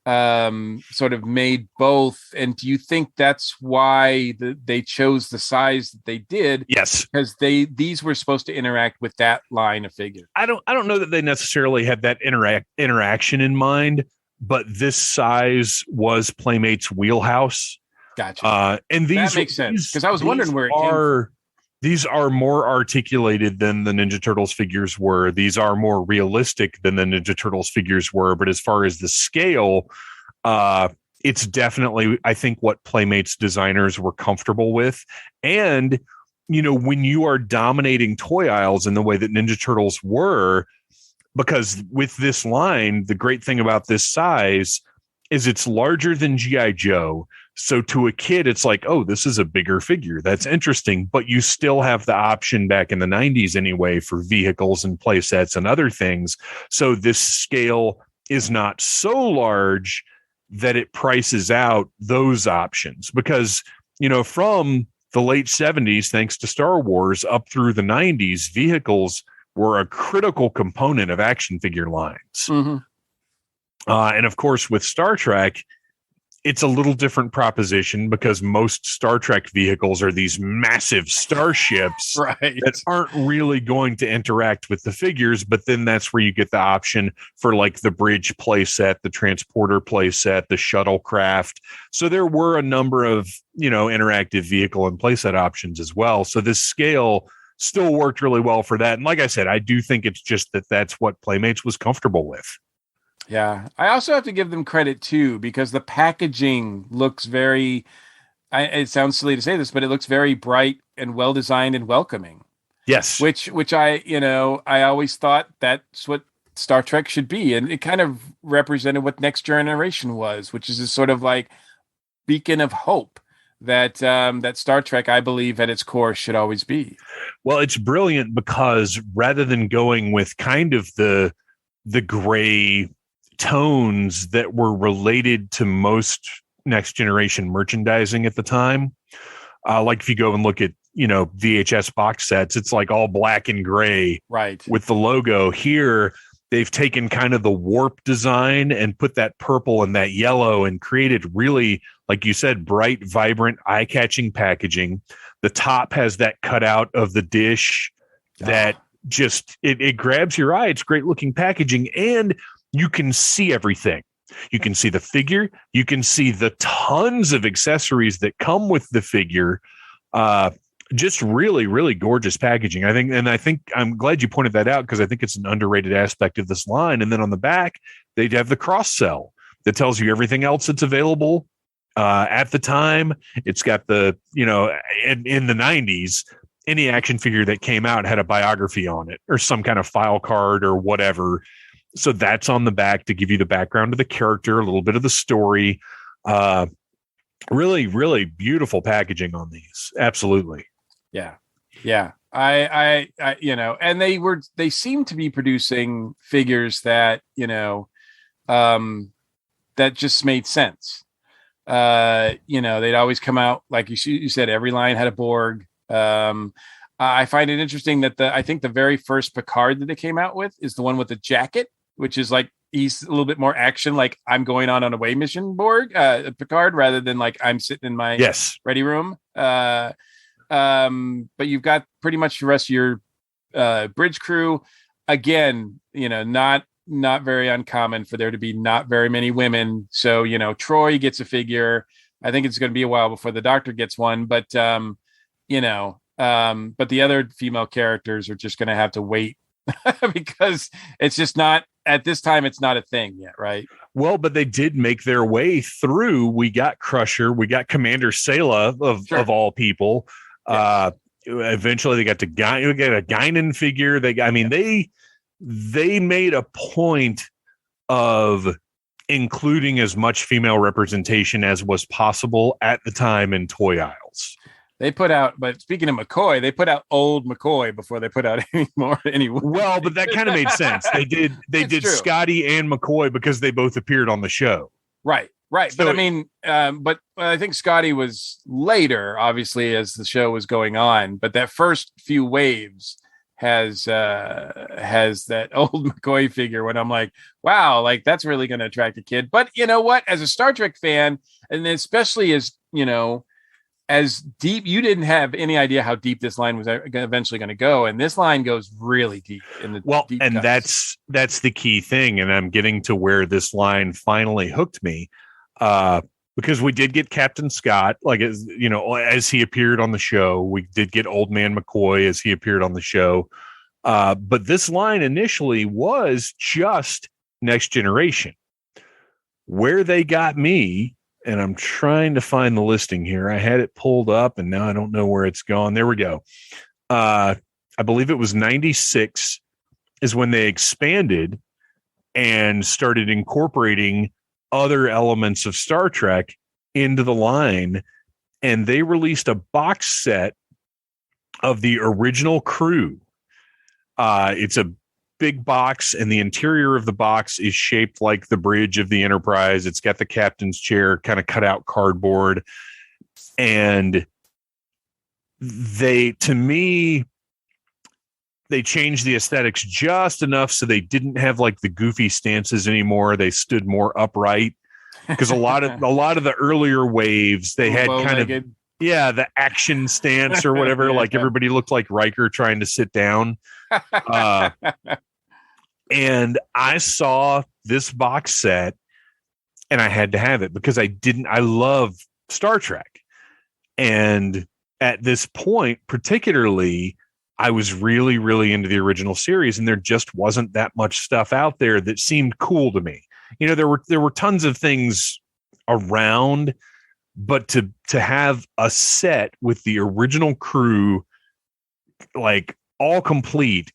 sort of made both. And do you think that's why they chose the size that they did? Yes, because these were supposed to interact with that line of figure. I don't know that they necessarily had that interaction in mind, but this size was Playmates' wheelhouse. Gotcha. And these that makes sense, because I was wondering where it came from. These are more articulated than the Ninja Turtles figures were. These are more realistic than the Ninja Turtles figures were. But as far as the scale, it's definitely, I think, what Playmates designers were comfortable with. And, when you are dominating toy aisles in the way that Ninja Turtles were, because with this line, the great thing about this size is it's larger than G.I. Joe. So to a kid, it's like, oh, this is a bigger figure. That's interesting. But you still have the option back in the 90s anyway for vehicles and play sets and other things. So this scale is not so large that it prices out those options. Because, from the late 70s, thanks to Star Wars, up through the 90s, vehicles were a critical component of action figure lines. Mm-hmm. And of course, with Star Trek, it's a little different proposition because most Star Trek vehicles are these massive starships Right. that aren't really going to interact with the figures. But then that's where you get the option for like the bridge playset, the transporter playset, the shuttlecraft. So there were a number of, interactive vehicle and playset options as well. So this scale still worked really well for that. And like I said, I do think it's just that's what Playmates was comfortable with. Yeah. I also have to give them credit too, because the packaging looks very, it sounds silly to say this, but it looks very bright and well designed and welcoming. Yes. Which I always thought that's what Star Trek should be. And it kind of represented what Next Generation was, which is a sort of like beacon of hope that that Star Trek, I believe, at its core should always be. Well, it's brilliant because rather than going with kind of the gray tones that were related to most Next Generation merchandising at the time, like if you go and look at VHS box sets, it's like all black and gray, right, with the logo. Here they've taken kind of the warp design and put that purple and that yellow and created really, like you said, bright, vibrant, eye-catching packaging. The top has that cutout of the dish that just it grabs your eye. It's great looking packaging, and you can see everything. You can see the figure. You can see the tons of accessories that come with the figure. Just really, really gorgeous packaging. I think I'm glad you pointed that out because I think it's an underrated aspect of this line. And then on the back, they'd have the cross sell that tells you everything else that's available at the time. It's got the, in the 90s, any action figure that came out had a biography on it or some kind of file card or whatever. So that's on the back to give you the background of the character, a little bit of the story. Really, really beautiful packaging on these. Absolutely. Yeah. Yeah. I and they seem to be producing figures that, that just made sense. They'd always come out, like you said, every line had a Borg. I find it interesting that I think the very first Picard that they came out with is the one with the jacket, which is like, he's a little bit more action, like I'm going on an away mission Borg, Picard, rather than like I'm sitting in my ready room. But you've got pretty much the rest of your bridge crew. Again, not very uncommon for there to be not very many women. So, Troy gets a figure. I think it's going to be a while before the Doctor gets one, but but the other female characters are just going to have to wait because it's just not, at this time, it's not a thing yet, right? Well, but they did make their way through. We got Crusher, we got Commander Sela of all people. Yes. Eventually, they got we got a Guinan figure. They made a point of including as much female representation as was possible at the time in toy aisles. They put out, but speaking of McCoy, they put out old McCoy before they put out any more. Anyway. Well, but that kind of made sense. They did true. Scotty and McCoy because they both appeared on the show. Right. So, but I think Scotty was later, obviously, as the show was going on. But that first few waves has that old McCoy figure when I'm like, wow, like that's really going to attract a kid. But you know what? As a Star Trek fan, and especially as deep, you didn't have any idea how deep this line was eventually going to go, and this line goes really deep in the deep and cuts. That's the key thing, and I'm getting to where this line finally hooked me, because we did get Captain Scott, like as he appeared on the show. We did get Old Man McCoy as he appeared on the show, but this line initially was just Next Generation. Where they got me. And I'm trying to find the listing here. I had it pulled up, and now I don't know where it's gone. There we go. I believe it was 96 is when they expanded and started incorporating other elements of Star Trek into the line. And they released a box set of the original crew. It's a big box, and the interior of the box is shaped like the bridge of the Enterprise. It's got the captain's chair kind of cut out cardboard, and to me, they changed the aesthetics just enough so they didn't have like the goofy stances anymore. They stood more upright, because a lot of the earlier waves, they had kind of the action stance or whatever. Like everybody looked like Riker trying to sit down. And I saw this box set and I had to have it because I love Star Trek. And at this point, particularly, I was really, really into the original series, and there just wasn't that much stuff out there that seemed cool to me. You know, there were tons of things around, but to have a set with the original crew, like all complete,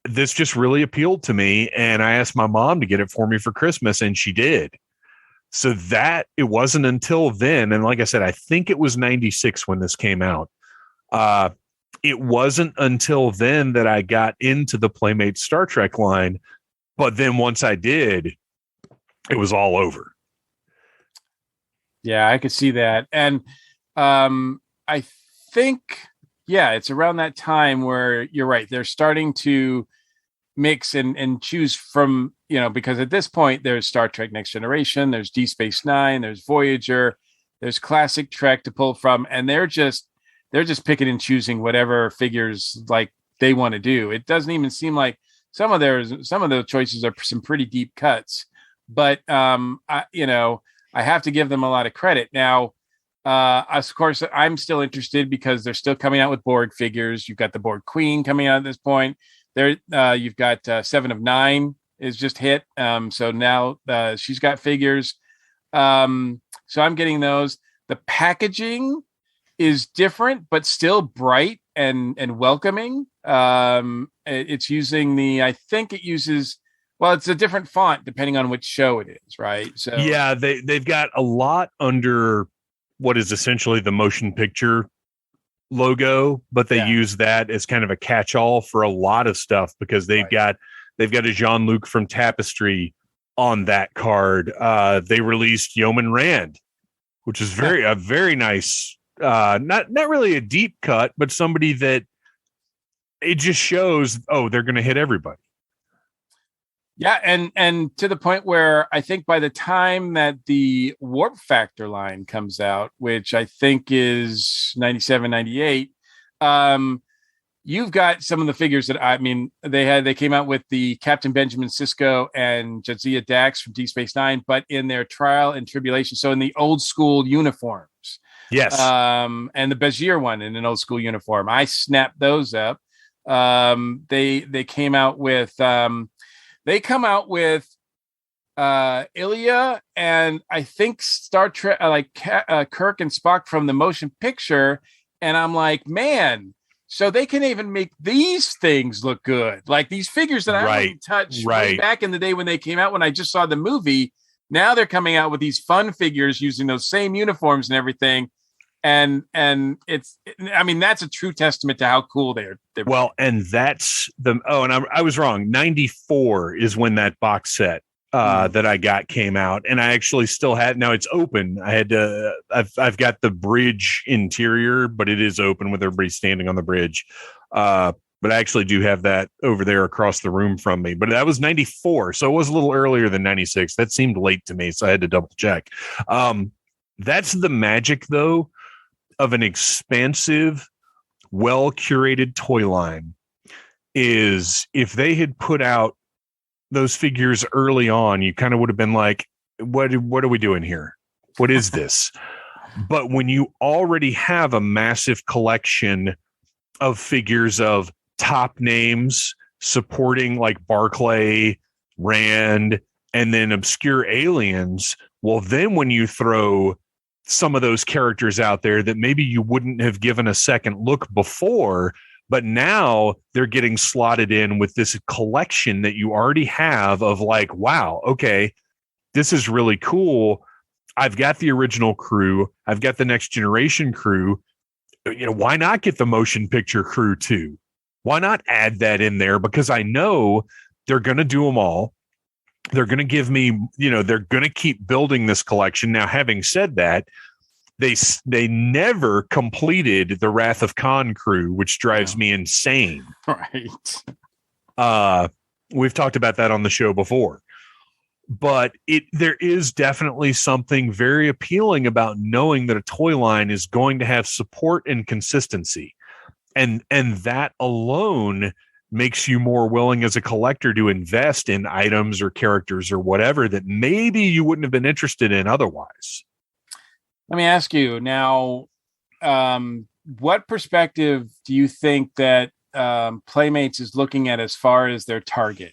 this just really appealed to me. And I asked my mom to get it for me for Christmas, and she did. So that it wasn't until then. And like I said, I think it was 96 when this came out. It wasn't until then that I got into the Playmate Star Trek line. But then once I did, it was all over. Yeah, I could see that. And I think, it's around that time where you're right. They're starting to mix and choose from, because at this point there's Star Trek Next Generation, there's Deep Space Nine, there's Voyager, there's classic Trek to pull from. And they're just picking and choosing whatever figures like they want to do. It doesn't even seem like some of the choices are some pretty deep cuts, but I have to give them a lot of credit. Now, of course, I'm still interested because they're still coming out with Borg figures. You've got the Borg Queen coming out at this point. There, you've got 7 of 9 is just hit. So now she's got figures. So I'm getting those. The packaging is different, but still bright and welcoming. It's using I think it uses. Well, it's a different font depending on which show it is, right? So yeah, they've got a lot under what is essentially the motion picture logo, but they use that as kind of a catch-all for a lot of stuff because they've got a Jean-Luc from Tapestry on that card. They released Yeoman Rand, which is a very nice, not really a deep cut, but somebody that it just shows, they're going to hit everybody. Yeah, and to the point where I think by the time that the Warp Factor line comes out, which I think is 97, 98, you've got some of the figures that they came out with the Captain Benjamin Sisko and Jadzia Dax from Deep Space Nine, but in their Trial and Tribulation, so in the old school uniforms. Yes. And the Bashir one in an old school uniform. I snapped those up. They came out with They come out with Ilya and I think Star Trek, Kirk and Spock from the motion picture. And I'm like, man, so they can even make these things look good. Like these figures that I wouldn't touch way back in the day when they came out, when I just saw the movie. Now they're coming out with these fun figures using those same uniforms and everything. And that's a true testament to how cool they're. Well, and that's and I was wrong. 94 is when that box set that I got came out, and I actually still had. Now it's open. I've got the bridge interior, but it is open with everybody standing on the bridge. But I actually do have that over there across the room from me. But that was 94, so it was a little earlier than 96. That seemed late to me, so I had to double check. That's the magic, though, of an expansive, well-curated toy line. Is if they had put out those figures early on, you kind of would have been like, what are we doing here? What is this? But when you already have a massive collection of figures of top names supporting like Barclay, Rand, and then obscure aliens, well, then when you throw some of those characters out there that maybe you wouldn't have given a second look before, but now they're getting slotted in with this collection that you already have of like, wow, okay, this is really cool. I've got the original crew. I've got the Next Generation crew. Why not get the motion picture crew too? Why not add that in there? Because I know they're going to do them all. They're going to give me, they're going to keep building this collection. Now, having said that, They never completed the Wrath of Khan crew, which drives me insane. Right. We've talked about that on the show before. But there is definitely something very appealing about knowing that a toy line is going to have support and consistency. And that alone makes you more willing as a collector to invest in items or characters or whatever that maybe you wouldn't have been interested in otherwise. Let me ask you now, what perspective do you think that Playmates is looking at as far as their target?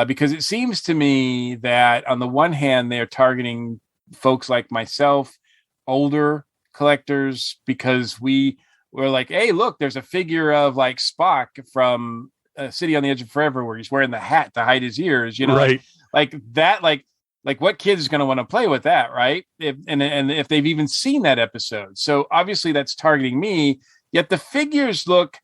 Because it seems to me that on the one hand, they're targeting folks like myself, older collectors, because we're like, hey, look, there's a figure of like Spock from City on the Edge of Forever where he's wearing the hat to hide his ears, right? Like that, like what kid is going to want to play with that, right? And if they've even seen that episode. So obviously that's targeting me, yet the figures look,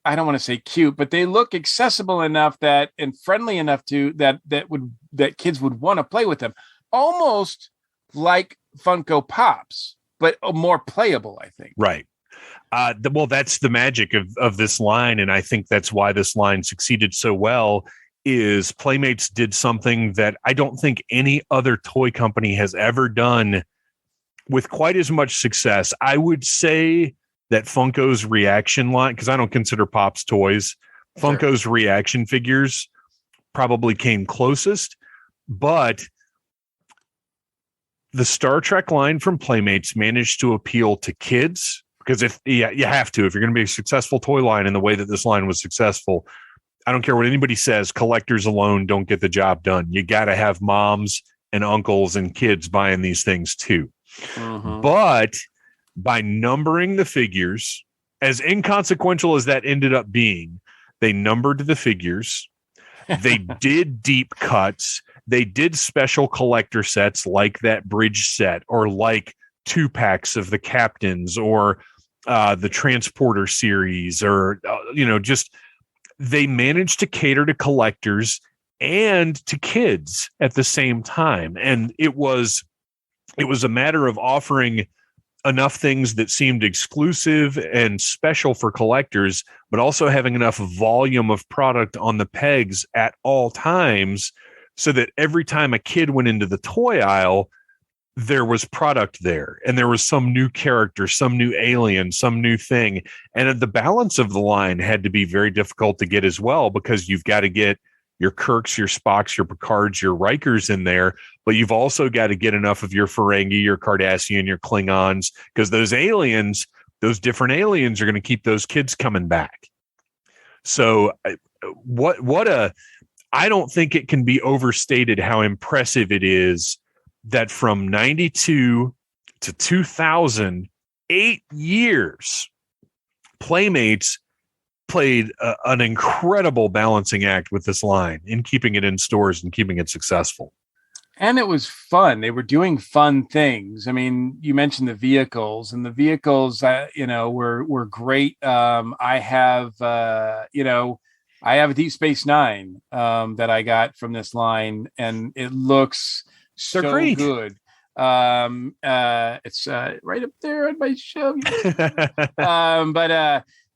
I don't want to say cute, but they look accessible enough and friendly enough that kids would want to play with them. Almost like Funko Pops, but more playable, I think. Right. Well, that's the magic of this line. And I think that's why this line succeeded so well is Playmates did something that I don't think any other toy company has ever done with quite as much success. I would say that Funko's reaction line, because I don't consider Pops toys, Sure. Funko's reaction figures probably came closest, but the Star Trek line from Playmates managed to appeal to kids, because you have to, if you're going to be a successful toy line in the way that this line was successful, I don't care what anybody says, collectors alone don't get the job done. You got to have moms and uncles and kids buying these things too. Mm-hmm. But by numbering the figures, as inconsequential as that ended up being, they numbered the figures. They did deep cuts. They did special collector sets like that bridge set, or like 2-packs of the captains, or the transporter series, or just they managed to cater to collectors and to kids at the same time. And it was a matter of offering enough things that seemed exclusive and special for collectors, but also having enough volume of product on the pegs at all times so that every time a kid went into the toy aisle, there was product there, and there was some new character, some new alien, some new thing. And the balance of the line had to be very difficult to get as well, because you've got to get your Kirks, your Spocks, your Picards, your Rikers in there, but you've also got to get enough of your Ferengi, your Cardassian, your Klingons, because those different aliens are going to keep those kids coming back. So I don't think it can be overstated how impressive it is that from 92 to 2000, 8 years, Playmates played an incredible balancing act with this line in keeping it in stores and keeping it successful. And it was fun. They were doing fun things. I mean, you mentioned the vehicles, and the vehicles, were great. I have a Deep Space Nine that I got from this line, and it looks so great. Good. It's right up there on my shelf.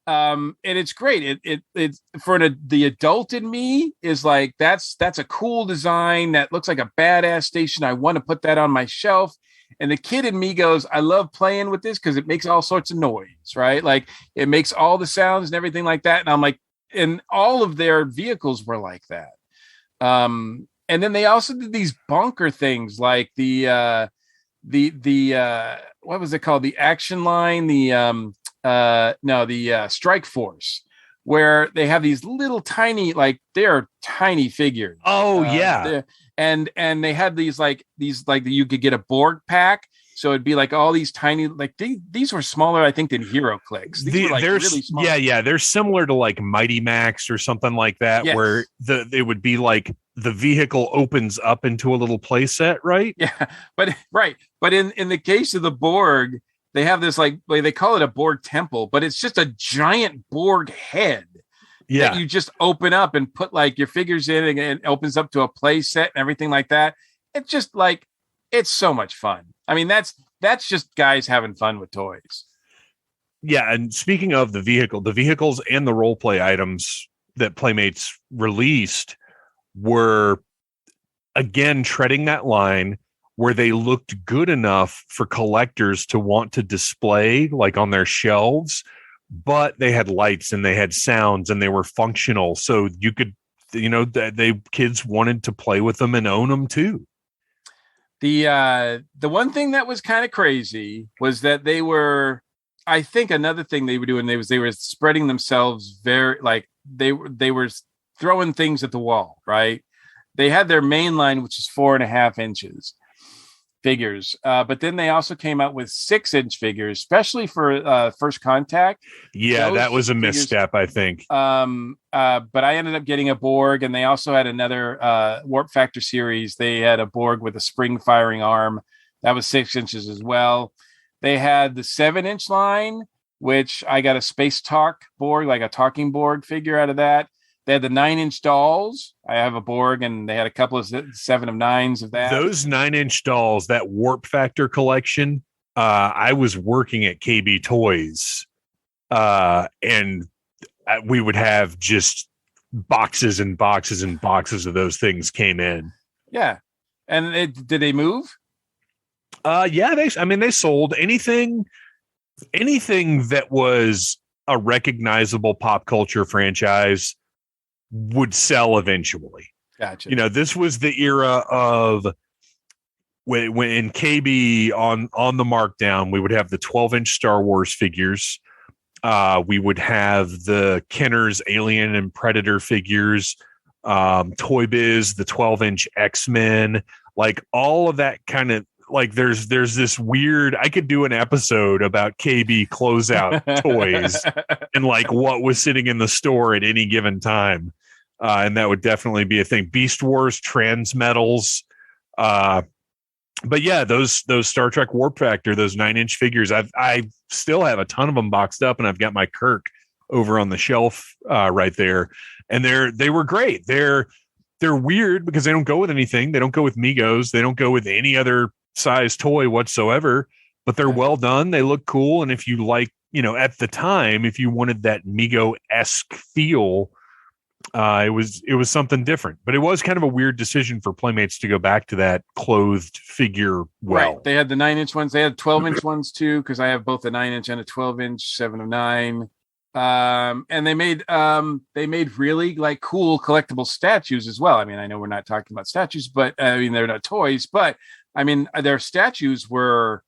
And it's great. It's for the adult in me is like, that's a cool design. That looks like a badass station. I want to put that on my shelf. And the kid in me goes, I love playing with this because it makes all sorts of noise, right? Like it makes all the sounds and everything like that. And I'm like, and all of their vehicles were like that. And then they also did these bonker things like the what was it called? The action line, the Strike Force, where they have these little tiny, like they're tiny figures. Oh yeah. And they had these like you could get a Borg pack. So it'd be like all these tiny, like these were smaller, I think, than Hero Clicks. These were like they're really small. Yeah. They're similar to like Mighty Max or something like that, yes. Where it would be like the vehicle opens up into a little play set, right? Yeah, but in the case of the Borg, they have this they call it a Borg temple, but it's just a giant Borg head. Yeah, that you just open up and put like your figures in, and it opens up to a play set and everything like that. It's just like, it's so much fun. I mean, that's that's just guys having fun with toys. Yeah, and speaking of the vehicles and the role play items that Playmates released were again treading that line where they looked good enough for collectors to want to display like on their shelves, but they had lights and they had sounds and they were functional. So you could, kids wanted to play with them and own them too. The one thing that was kind of crazy was that they were, I think another thing they were doing, they were spreading themselves very, like they were throwing things at the wall, right? They had their main line, which is 4.5 inches figures. But then they also came out with 6-inch figures, especially for First Contact. Yeah, that was a misstep, I think. But I ended up getting a Borg, and they also had another Warp Factor series. They had a Borg with a spring firing arm. That was 6 inches as well. They had the 7-inch line, which I got a Space Talk Borg, like a talking Borg figure out of that. They had the 9-inch dolls. I have a Borg, and they had a couple of 7 of 9s of that. Those 9-inch dolls, that Warp Factor collection, I was working at KB Toys, and we would have just boxes and boxes and boxes of those things came in. Yeah. And did they move? Yeah, they sold anything that was a recognizable pop culture franchise would sell eventually. Gotcha. This was the era of when in KB on the markdown, we would have the 12-inch Star Wars figures. We would have the Kenner's Alien and Predator figures, Toy Biz, the 12-inch X-Men, like all of that kind of, like there's this weird, I could do an episode about KB closeout toys and like what was sitting in the store at any given time. And that would definitely be a thing. Beast Wars, Transmetals. But yeah, those Star Trek Warp Factor, those 9-inch figures, I still have a ton of them boxed up, and I've got my Kirk over on the shelf right there. And they were great. They're weird because they don't go with anything. They don't go with Migos. They don't go with any other size toy whatsoever, but they're well done. They look cool. And if you like, at the time, if you wanted that Migo-esque feel, it was something different. But it was kind of a weird decision for Playmates to go back to that clothed figure. Right. They had the 9-inch ones. They had 12-inch ones too, because I have both a 9-inch and a 12-inch 7 of 9. And they made really like cool collectible statues as well. I mean, I know we're not talking about statues, but I mean, they're not toys, but I mean, their statues were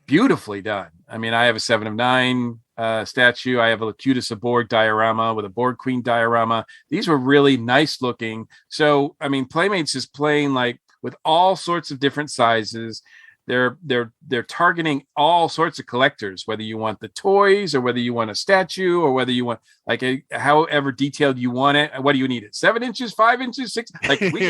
beautifully done. I mean, I have a 7 of 9 statue. I have a Locutus Borg diorama with a Borg Queen diorama. These were really nice looking. So, I mean, Playmates is playing like with all sorts of different sizes. They're targeting all sorts of collectors, whether you want the toys or whether you want a statue or whether you want like however detailed you want it. What do you need it? 7 inches, 5 inches, 6? Like we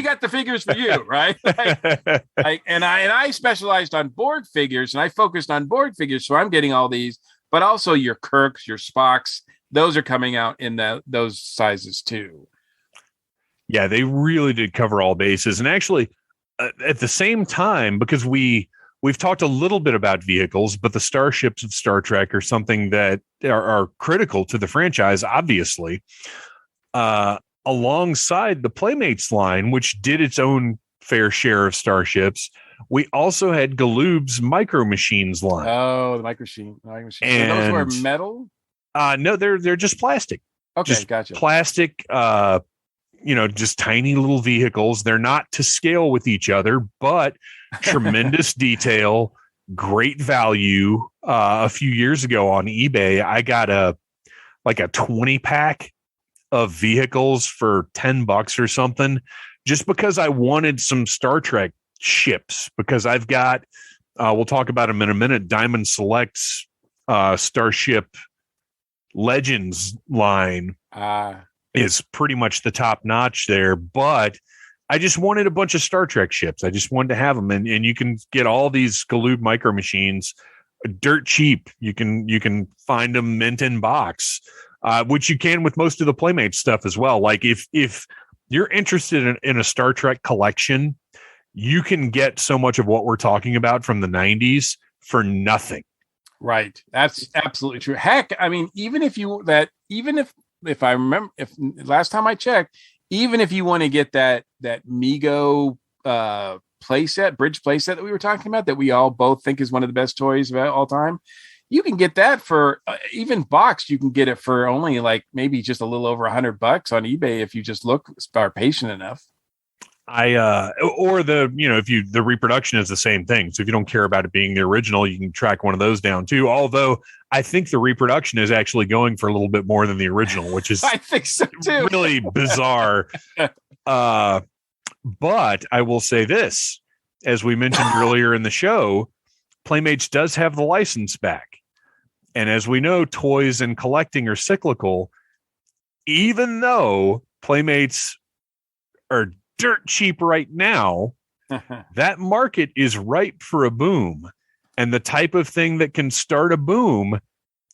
got the figures for you, right? And I specialized on Borg figures, and I focused on Borg figures, so I'm getting all these. But also your Kirks, your Spocks, those are coming out in those sizes too. Yeah, they really did cover all bases, and actually. At the same time, because we've talked a little bit about vehicles, but the starships of Star Trek are something that are critical to the franchise, obviously. Alongside the Playmates line, which did its own fair share of starships, we also had Galoob's Micro Machines line. Oh, the Micro Machine. And so those were metal? No, they're just plastic. Okay, just gotcha. Plastic. Just tiny little vehicles. They're not to scale with each other, but tremendous detail, great value. A few years ago on eBay, I got a 20 pack of vehicles for $10 or something, just because I wanted some Star Trek ships, because I've got, we'll talk about them in a minute, Diamond Select's Starship Legends line. Is pretty much the top notch there, but I just wanted a bunch of Star Trek ships. I just wanted to have them, and you can get all these Galoob Micro Machines dirt cheap. You can find them mint in box, which you can with most of the Playmates stuff as well. Like if you're interested in a Star Trek collection, you can get so much of what we're talking about from the 90s for nothing. Right. That's absolutely true. Heck, I mean, even if I remember, if last time I checked, even if you want to get that Mego bridge playset that we were talking about, that we all both think is one of the best toys of all time, you can get that for even boxed. You can get it for only like maybe just a little over $100 on eBay if you just are patient enough. Or the reproduction is the same thing. So if you don't care about it being the original, you can track one of those down too. Although I think the reproduction is actually going for a little bit more than the original, which is I think so too. Really bizarre. But I will say this, as we mentioned earlier in the show, Playmates does have the license back. And as we know, toys and collecting are cyclical. Even though Playmates are dirt cheap right now, that market is ripe for a boom. And the type of thing that can start a boom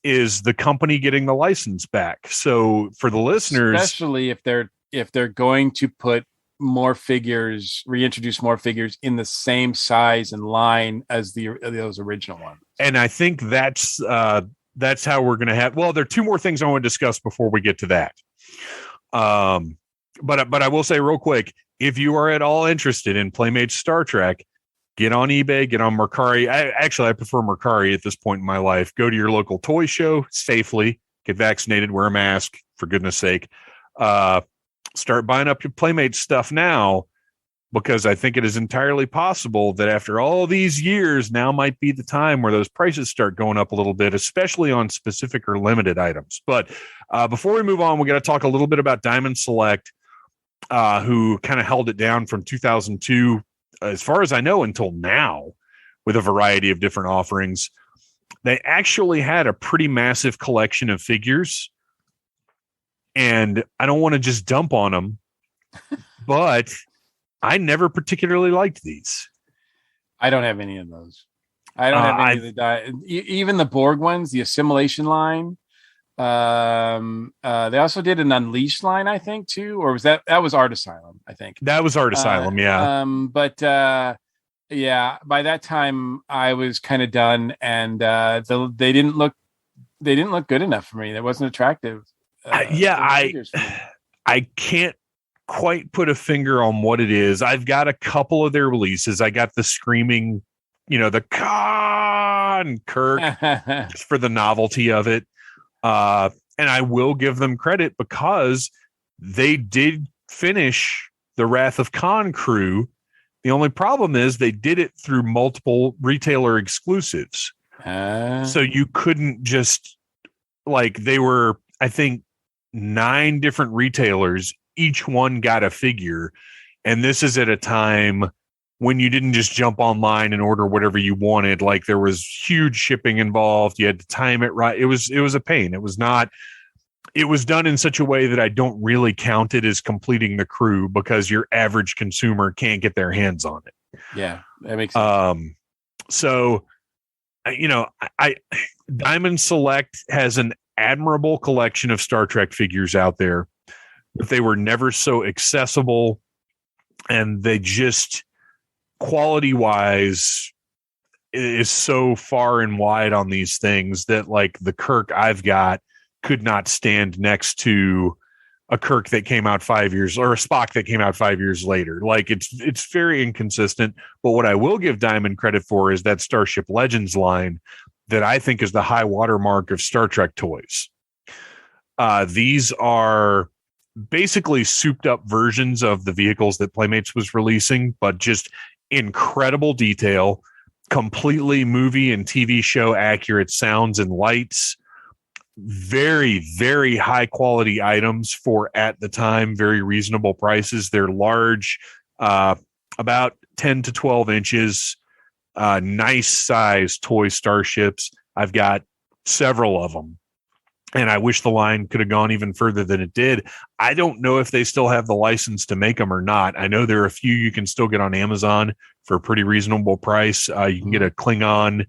is the company getting the license back. So for the listeners, especially if they're going to put more figures, reintroduce more figures in the same size and line as those original ones. And I think that's how we're going to have. Well, there are two more things I want to discuss before we get to that. But I will say real quick, if you are at all interested in Playmates Star Trek, get on eBay, get on Mercari. I prefer Mercari at this point in my life. Go to your local toy show safely, get vaccinated, wear a mask, for goodness sake. Start buying up your Playmates stuff now, because I think it is entirely possible that after all these years, now might be the time where those prices start going up a little bit, especially on specific or limited items. But before we move on, we got to talk a little bit about Diamond Select, who kind of held it down from 2002, as far as I know, until now, with a variety of different offerings. They actually had a pretty massive collection of figures, and I don't want to just dump on them, but I never particularly liked these. I don't have any of those. I don't have any of even the Borg ones, the Assimilation line. They also did an Unleashed line, I think, too, or was that was Art Asylum? I think that was Art Asylum, yeah. But yeah, by that time I was kind of done, and they didn't look good enough for me. That wasn't attractive. I can't quite put a finger on what it is. I've got a couple of their releases. I got the Screaming, the Khan Kirk, just for the novelty of it. And I will give them credit because they did finish the Wrath of Khan crew. The only problem is they did it through multiple retailer exclusives. So you couldn't just, they were, I think, 9 different retailers. Each one got a figure. And this is at a time when you didn't just jump online and order whatever you wanted. There was huge shipping involved. You had to time it right. It was a pain. It was done in such a way that I don't really count it as completing the crew, because your average consumer can't get their hands on it. Yeah, that makes sense. So, Diamond Select has an admirable collection of Star Trek figures out there, but they were never so accessible, and they just, quality wise, is so far and wide on these things that the Kirk I've got could not stand next to a Kirk that came out 5 years, or a Spock that came out 5 years later. It's very inconsistent. But what I will give Diamond credit for is that Starship Legends line that I think is the high watermark of Star Trek toys. These are basically souped up versions of the vehicles that Playmates was releasing, but just incredible detail, completely movie and TV show accurate sounds and lights, very, very high quality items for, at the time, very reasonable prices. They're large, about 10 to 12 inches, nice size toy starships. I've got several of them, and I wish the line could have gone even further than it did. I don't know if they still have the license to make them or not. I know there are a few you can still get on Amazon for a pretty reasonable price. You can get a Klingon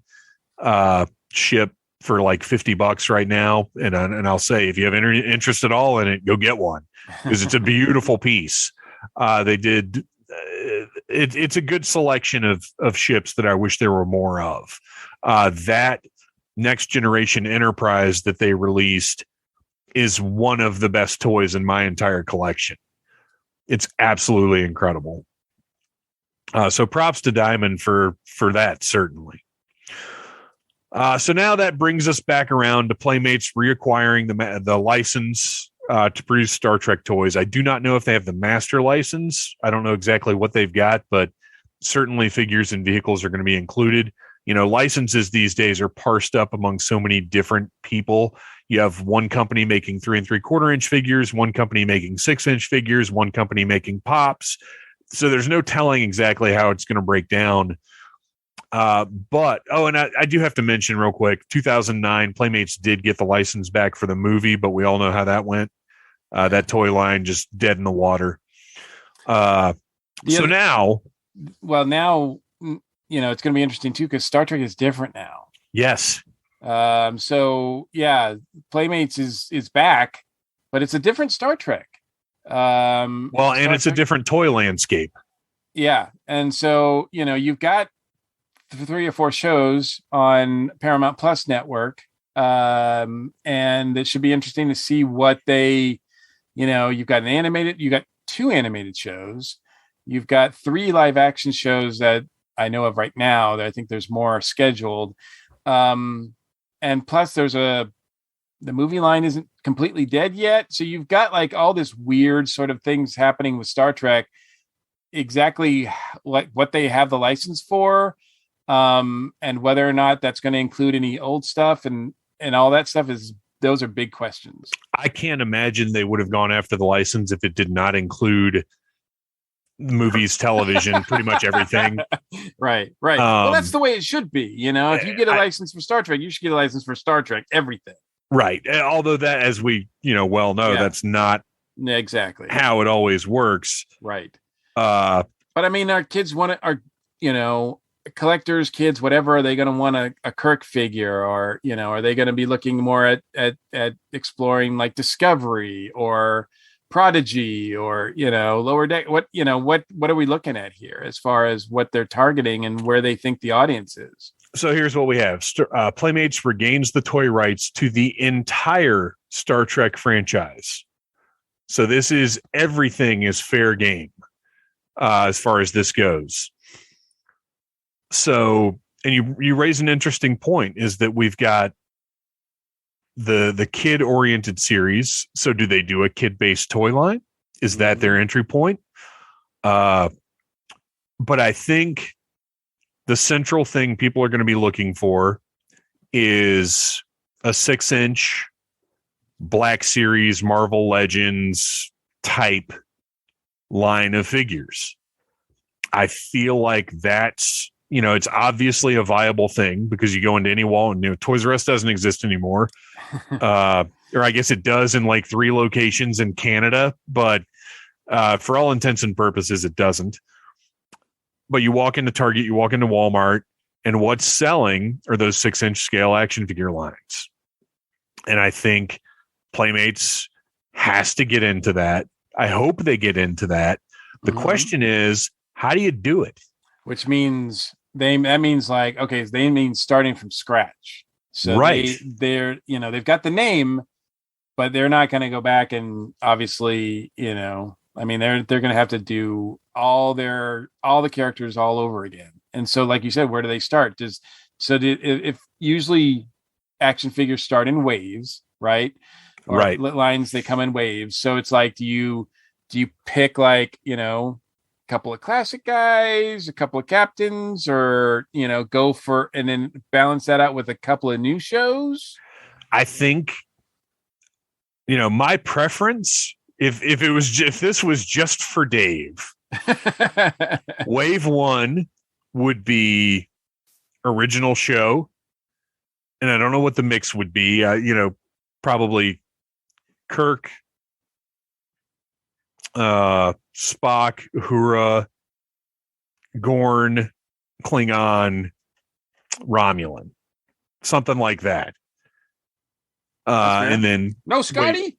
ship for $50 right now. And I'll say, if you have any interest at all in it, go get one, because it's a beautiful piece. They did it's a good selection of ships that I wish there were more of. That Next Generation Enterprise that they released is one of the best toys in my entire collection. It's absolutely incredible. So props to Diamond for that, certainly. So now that brings us back around to Playmates reacquiring the license to produce Star Trek toys. I do not know if they have the master license. I don't know exactly what they've got, but certainly figures and vehicles are going to be included. Licenses these days are parsed up among so many different people. You have one company making 3 3/4 inch figures, one company making 6-inch figures, one company making pops. So there's no telling exactly how it's going to break down. And I do have to mention real quick, 2009 Playmates did get the license back for the movie, but we all know how that went. That toy line just dead in the water. Now, it's going to be interesting too, because Star Trek is different now. Yes. Playmates is back, but it's a different Star Trek. It's a different toy landscape. Yeah. And so, you've got 3 or 4 shows on Paramount Plus network. And it should be interesting to see what they, you've got you got 2 animated shows. You've got 3 live action shows that I know of right now, that I think there's more scheduled. And plus the movie line isn't completely dead yet. So you've got like all this weird sort of things happening with Star Trek, exactly like what they have the license for. And whether or not that's going to include any old stuff and all that stuff those are big questions. I can't imagine they would have gone after the license if it did not include movies, television, pretty much everything. Right. Well, that's the way it should be. If you get a license for Star Trek, you should get a license for Star Trek, everything. Right. Although that, as we, well know, that's not exactly how it always works. Right. But I mean, our kids collectors, kids, whatever, are they going to want a Kirk figure, or, are they going to be looking more at exploring like Discovery or Prodigy or, Lower Deck? What are we looking at here as far as what they're targeting and where they think the audience is? So here's what we have. Playmates regains the toy rights to the entire Star Trek franchise. So this is, everything is fair game as far as this goes. So, and you raise an interesting point, is that we've got the kid oriented series. So do they do a kid based toy line? Is that their entry point? But I think the central thing people are going to be looking for is a 6-inch Black Series Marvel Legends type line of figures. I feel like that's, it's obviously a viable thing, because you go into any wall and Toys R Us doesn't exist anymore. Or I guess it does in like 3 locations in Canada, but for all intents and purposes, it doesn't. But you walk into Target, you walk into Walmart, and what's selling are those 6-inch scale action figure lines. And I think Playmates has to get into that. I hope they get into that. The question is, how do you do it? Which means they mean starting from scratch. So right. they're they've got the name, but they're not going to go back and obviously, they're going to have to do all the characters all over again. And so, like you said, where do they start? If usually action figures start in waves, right? Or right. Lines, they come in waves. So it's like, do you pick like, a couple of classic guys, a couple of captains, or, go for, and then balance that out with a couple of new shows? I think, my preference, if this was just for Dave, wave 1 would be original show. And I don't know what the mix would be. Probably Kirk, Spock, Uhura, Gorn, Klingon, Romulan, something like that. And then no Scotty.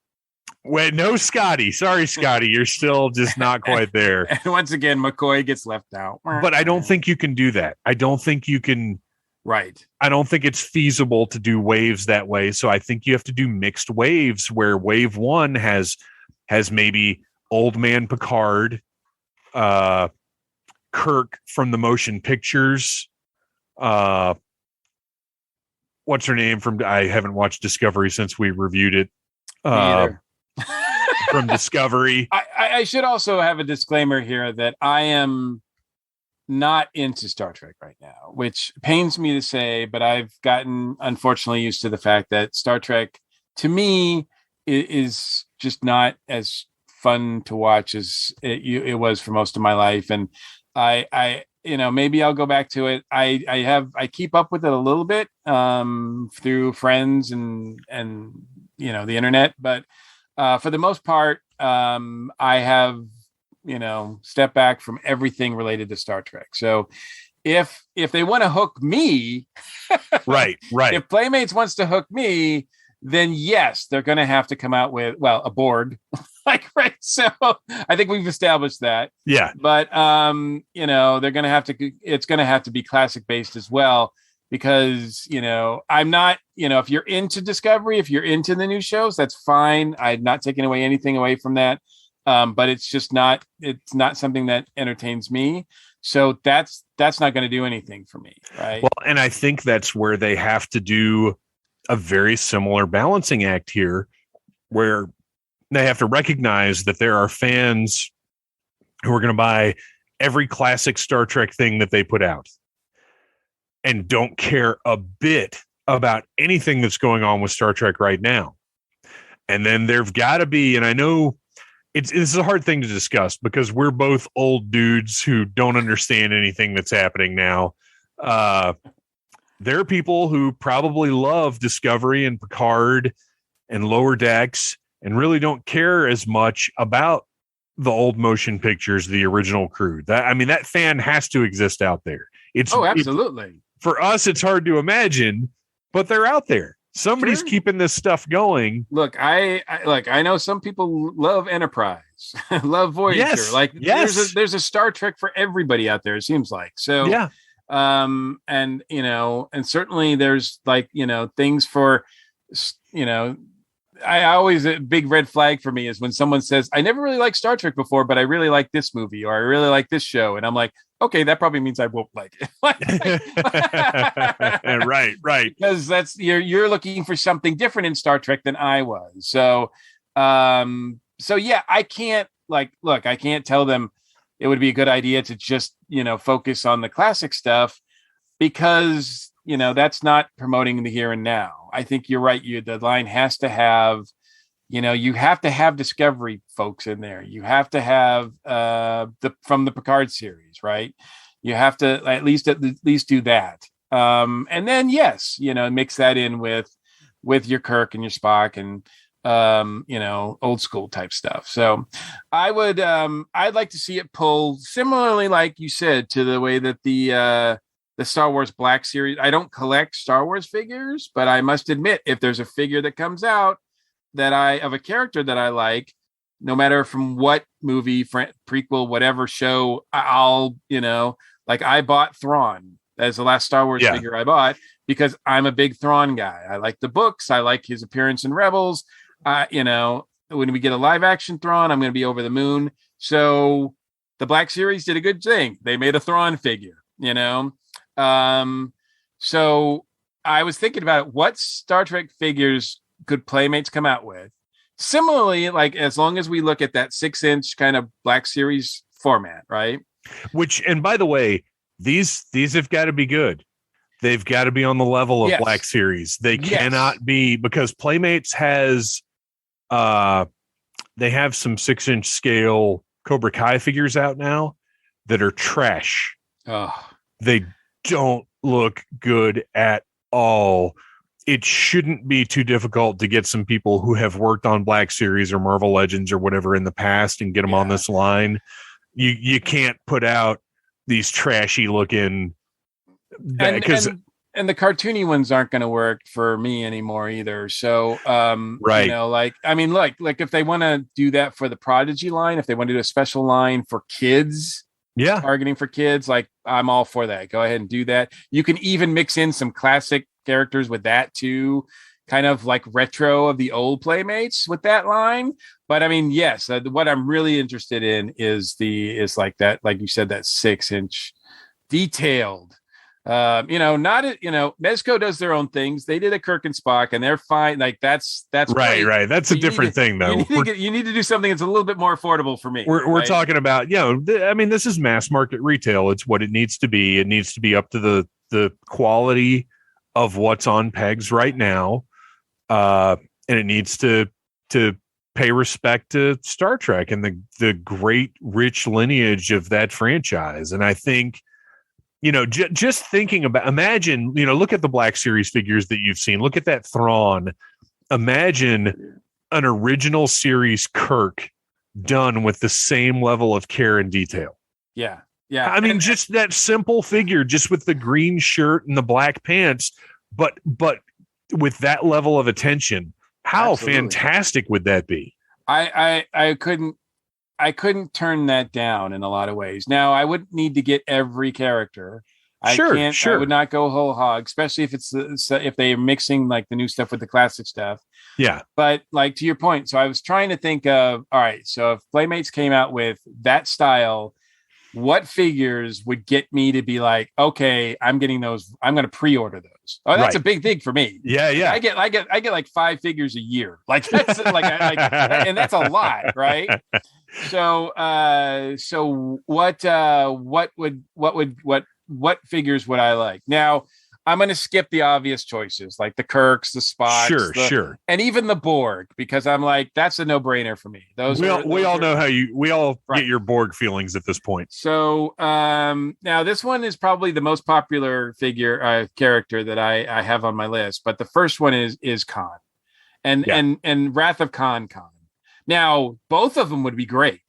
Wait, no, Scotty. Sorry, Scotty. You're still just not quite there. And once again, McCoy gets left out. But I don't think you can do that. I don't think you can. Right. I don't think it's feasible to do waves that way. So I think you have to do mixed waves where wave one has maybe old man Picard, Kirk from the motion pictures. What's her name from? I haven't watched Discovery since we reviewed it. Me either. From Discovery. I should also have a disclaimer here that I am not into Star Trek right now, which pains me to say, but I've gotten unfortunately used to the fact that Star Trek to me is just not as fun to watch as it was for most of my life. And I maybe I'll go back to it. I keep up with it a little bit through friends and the internet, but for the most part, I have step back from everything related to Star Trek. So if they want to hook me, right. If Playmates wants to hook me, then yes, they're going to have to come out with, a board. Right. So I think we've established that. Yeah. But, they're going to have to, it's going to have to be classic based as well, because, I'm not, if you're into Discovery, if you're into the new shows, that's fine. I'm not taking anything away from that. But it's not something that entertains me. So that's not going to do anything for me. Right. Well, and I think that's where they have to do a very similar balancing act here, where they have to recognize that there are fans who are going to buy every classic Star Trek thing that they put out and don't care a bit about anything that's going on with Star Trek right now. And then there've got to be, and I know this is a hard thing to discuss because we're both old dudes who don't understand anything that's happening now. There are people who probably love Discovery and Picard and Lower Decks and really don't care as much about the old motion pictures, the original crew. That fan has to exist out there. Absolutely. For us, it's hard to imagine, but they're out there. Somebody's keeping this stuff going. Look, I know some people love Enterprise, love Voyager. Yes. There's a Star Trek for everybody out there. It seems like. So yeah. And certainly there's things for, I always, a big red flag for me is when someone says, I never really liked Star Trek before, but I really like this movie or I really like this show. And I'm like, okay, that probably means I won't like it. Right. Because that's, you're looking for something different in Star Trek than I was. So yeah, I can't I can't tell them it would be a good idea to just, focus on the classic stuff because, that's not promoting the here and now. I think you're right. The line has to have, you have to have Discovery folks in there. You have to have from the Picard series, right? You have to at least do that. And then, yes, mix that in with your Kirk and your Spock and, old school type stuff. So I'd like to see it pull similarly, like you said, to the way that the Star Wars Black Series. I don't collect Star Wars figures, but I must admit, if there's a figure that comes out of a character that I like, no matter from what movie, prequel, whatever show, I'll, I bought Thrawn as the last Star Wars figure I bought because I'm a big Thrawn guy. I like the books. I like his appearance in Rebels. When we get a live action Thrawn, I'm going to be over the moon. So the Black Series did a good thing. They made a Thrawn figure, So I was thinking about what Star Trek figures could Playmates come out with. Similarly, as long as we look at that 6-inch kind of Black Series format, right? Which, and by the way, these have got to be good. They've got to be on the level of Black Series. They cannot be, because Playmates has, they have some 6-inch scale Cobra Kai figures out now that are trash. Oh. They don't look good at all. It shouldn't be too difficult to get some people who have worked on Black Series or Marvel Legends or whatever in the past and get them on this line. You can't put out these trashy looking, because and the cartoony ones aren't going to work for me anymore either. So, Right. like, I mean, like if they want to do that for the Prodigy line, if they want to do a special line for kids, Yeah. targeting for kids, like I'm all for that. Go ahead and do that. You can even mix in some classic characters with that too, kind of like retro of the old Playmates with that line. But I mean, yes, what I'm really interested in is like that, like you said, that 6-inch detailed. Not Mezco does their own things. They did a Kirk and Spock, and they're fine. Like that's right, great. right. That's But a different thing, though. You need to do something that's a little bit more affordable for me. We're right? talking about, I mean, this is mass market retail. It's what it needs to be. It needs to be up to the quality of what's on pegs right now, and it needs to pay respect to Star Trek and the great rich lineage of that franchise. And I think, just thinking about, imagine, look at the Black Series figures that you've seen. Look at that Thrawn. Imagine an original series Kirk done with the same level of care and detail. Yeah. Yeah. I mean, just that simple figure, just with the green shirt and the black pants, but with that level of attention. How Absolutely. fantastic would that be? I couldn't turn that down in a lot of ways. Now I wouldn't need to get every character. Sure. I would not go whole hog, especially if they're mixing like the new stuff with the classic stuff. Yeah. But like to your point, so I was trying to think of, all right, so if Playmates came out with that style, what figures would get me to be like, okay, I'm getting those. I'm going to pre-order those. Oh, that's a big thing for me. Yeah, yeah. I get like 5 figures a year. Like that's and that's a lot, right? So, what figures would I like? Now, I'm going to skip the obvious choices like the Kirks, the Spocks, sure, and even the Borg, because I'm like, that's a no-brainer for me. We all know how we all get your Borg feelings at this point. So now this one is probably the most popular character that I have on my list, but the first one is Khan, and Wrath of Khan. Now both of them would be great.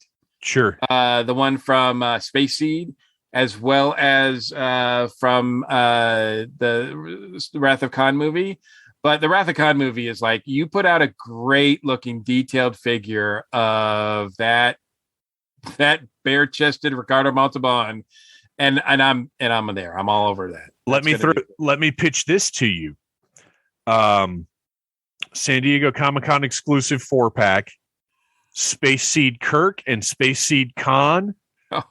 Sure. The one from Space Seed, as well as from the Wrath of Khan movie. But the Wrath of Khan movie is like, you put out a great looking detailed figure of that bare-chested Ricardo Montalban, and I'm there. I'm all over that. Let me pitch this to you. San Diego Comic-Con exclusive 4-pack, Space Seed Kirk and Space Seed Khan.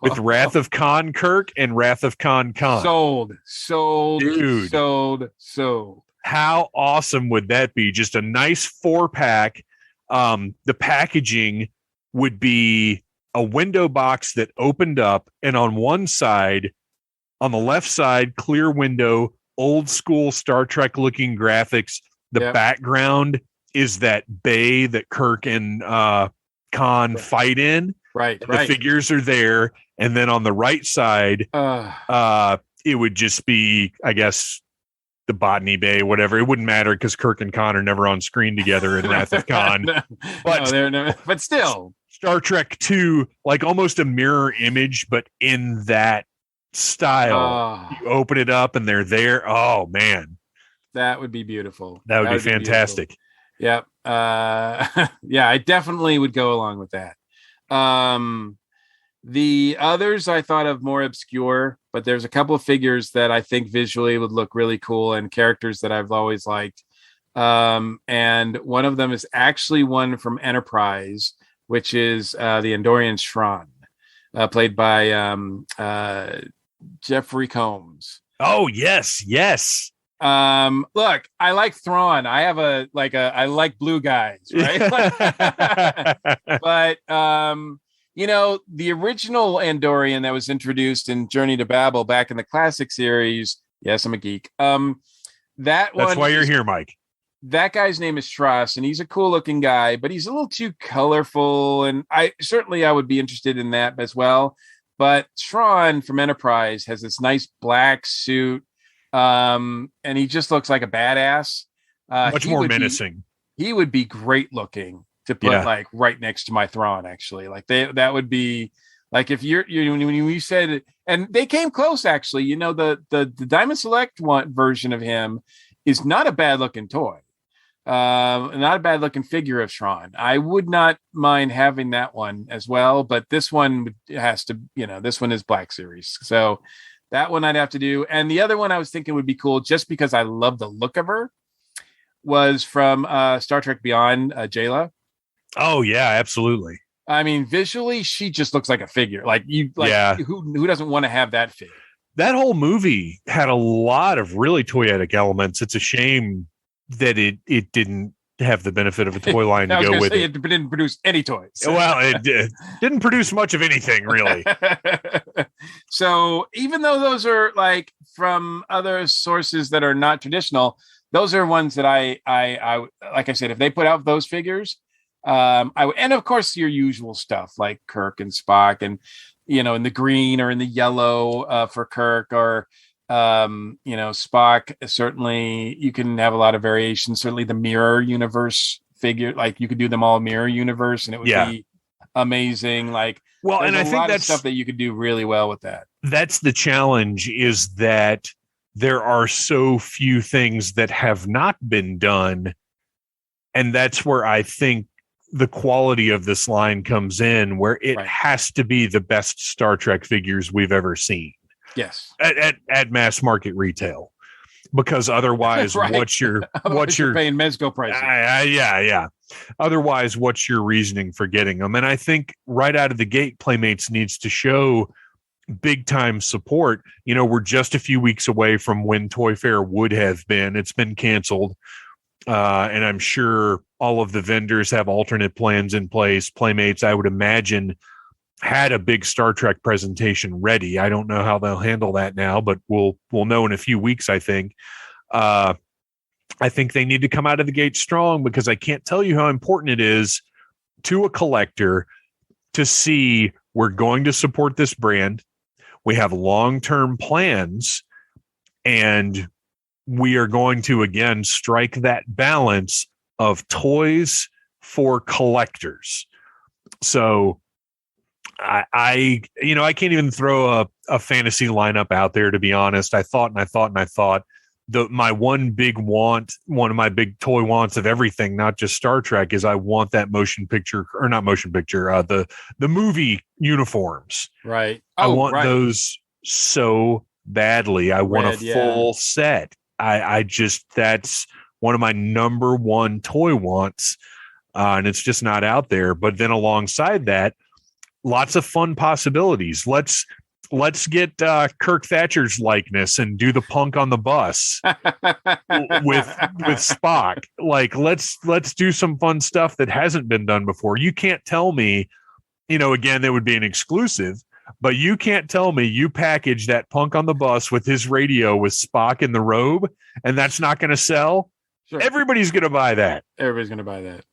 With Wrath of Khan Kirk and Wrath of Khan Khan. Sold. Dude. Sold. How awesome would that be? Just a nice 4-pack. The packaging would be a window box that opened up, and on one side, on the left side, clear window, old school Star Trek looking graphics. The background is that bay that Kirk and Khan fight in. Right. The figures are there, and then on the right side, it would just be, I guess, the Botany Bay, whatever. It wouldn't matter because Kirk and Khan are never on screen together in Wrath of Khan. But still, Star Trek 2, like almost a mirror image, but in that style. You open it up, and they're there. Oh man, that would be beautiful. That would be fantastic. Yep. I definitely would go along with that. The others I thought of more obscure, but there's a couple of figures that I think visually would look really cool and characters that I've always liked. And one of them is actually one from Enterprise, which is the Andorian Shran, played by Jeffrey Combs. Oh, yes. Look, I like Thrawn. I have I like blue guys, right? But the original Andorian that was introduced in Journey to Babel back in the classic series. Yes, I'm a geek. That's why you're here, Mike. That guy's name is Strass, and he's a cool looking guy, but he's a little too colorful. And I would be interested in that as well. But Shran from Enterprise has this nice black suit. And he just looks like a badass. Much more menacing. He would be great looking to put like right next to my Thrawn, actually. Like that would be Like if when you said, and they came close actually, the Diamond Select one version of him is not a bad looking toy. Not a bad looking figure of Tron. I would not mind having that one as well, but this one has to, this one is Black Series. So that one I'd have to do. And the other one I was thinking would be cool just because I love the look of her was from Star Trek Beyond, Jayla. Oh yeah, absolutely. I mean, visually, she just looks like a figure. Yeah. Who doesn't want to have that figure? That whole movie had a lot of really toyetic elements. It's a shame that it didn't have the benefit of a toy line to go with it. It didn't produce any toys. Well, it didn't produce much of anything, really. So even though those are like from other sources that are not traditional, those are ones that I like I said, if they put out those figures, and of course your usual stuff like Kirk and Spock and in the green or in the yellow for Kirk or Spock. Certainly you can have a lot of variations. Certainly the mirror universe figure, like you could do them all mirror universe and it would be amazing. Like, well, and I think that's stuff that you could do really well with that. That's the challenge, is that there are so few things that have not been done. And that's where I think the quality of this line comes in, where it has to be the best Star Trek figures we've ever seen. Yes. At mass market retail, because otherwise what's your paying Mezco prices. Yeah. Otherwise, what's your reasoning for getting them? And I think right out of the gate, Playmates needs to show big time support. We're just a few weeks away from when Toy Fair would have been. It's been canceled. And I'm sure all of the vendors have alternate plans in place. Playmates, I would imagine, had a big Star Trek presentation ready. I don't know how they'll handle that now, but we'll know in a few weeks, I think. I think they need to come out of the gate strong, because I can't tell you how important it is to a collector to see we're going to support this brand. We have long-term plans, and we are going to, again, strike that balance of toys for collectors. So I can't even throw a fantasy lineup out there, to be honest. I thought. My one big want, one of my big toy wants of everything, not just Star Trek, is I want that the movie uniforms. Right. I want those so badly. I want a full set. I just, that's one of my number one toy wants. And it's just not out there. But then alongside that, lots of fun possibilities. Let's get Kirk Thatcher's likeness and do the punk on the bus with Spock. Like, let's do some fun stuff that hasn't been done before. You can't tell me, again, that would be an exclusive, but you can't tell me you package that punk on the bus with his radio with Spock in the robe, and that's not going to sell. Sure. Everybody's going to buy that. Everybody's going to buy that.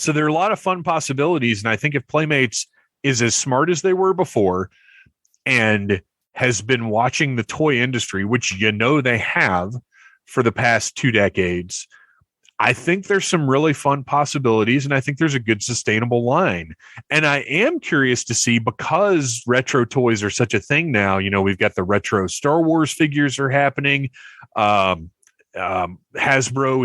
So there are a lot of fun possibilities. And I think if Playmates is as smart as they were before and has been watching the toy industry, which they have for the past 2 decades, I think there's some really fun possibilities, and I think there's a good sustainable line. And I am curious to see, because retro toys are such a thing now, we've got the retro Star Wars figures are happening. Hasbro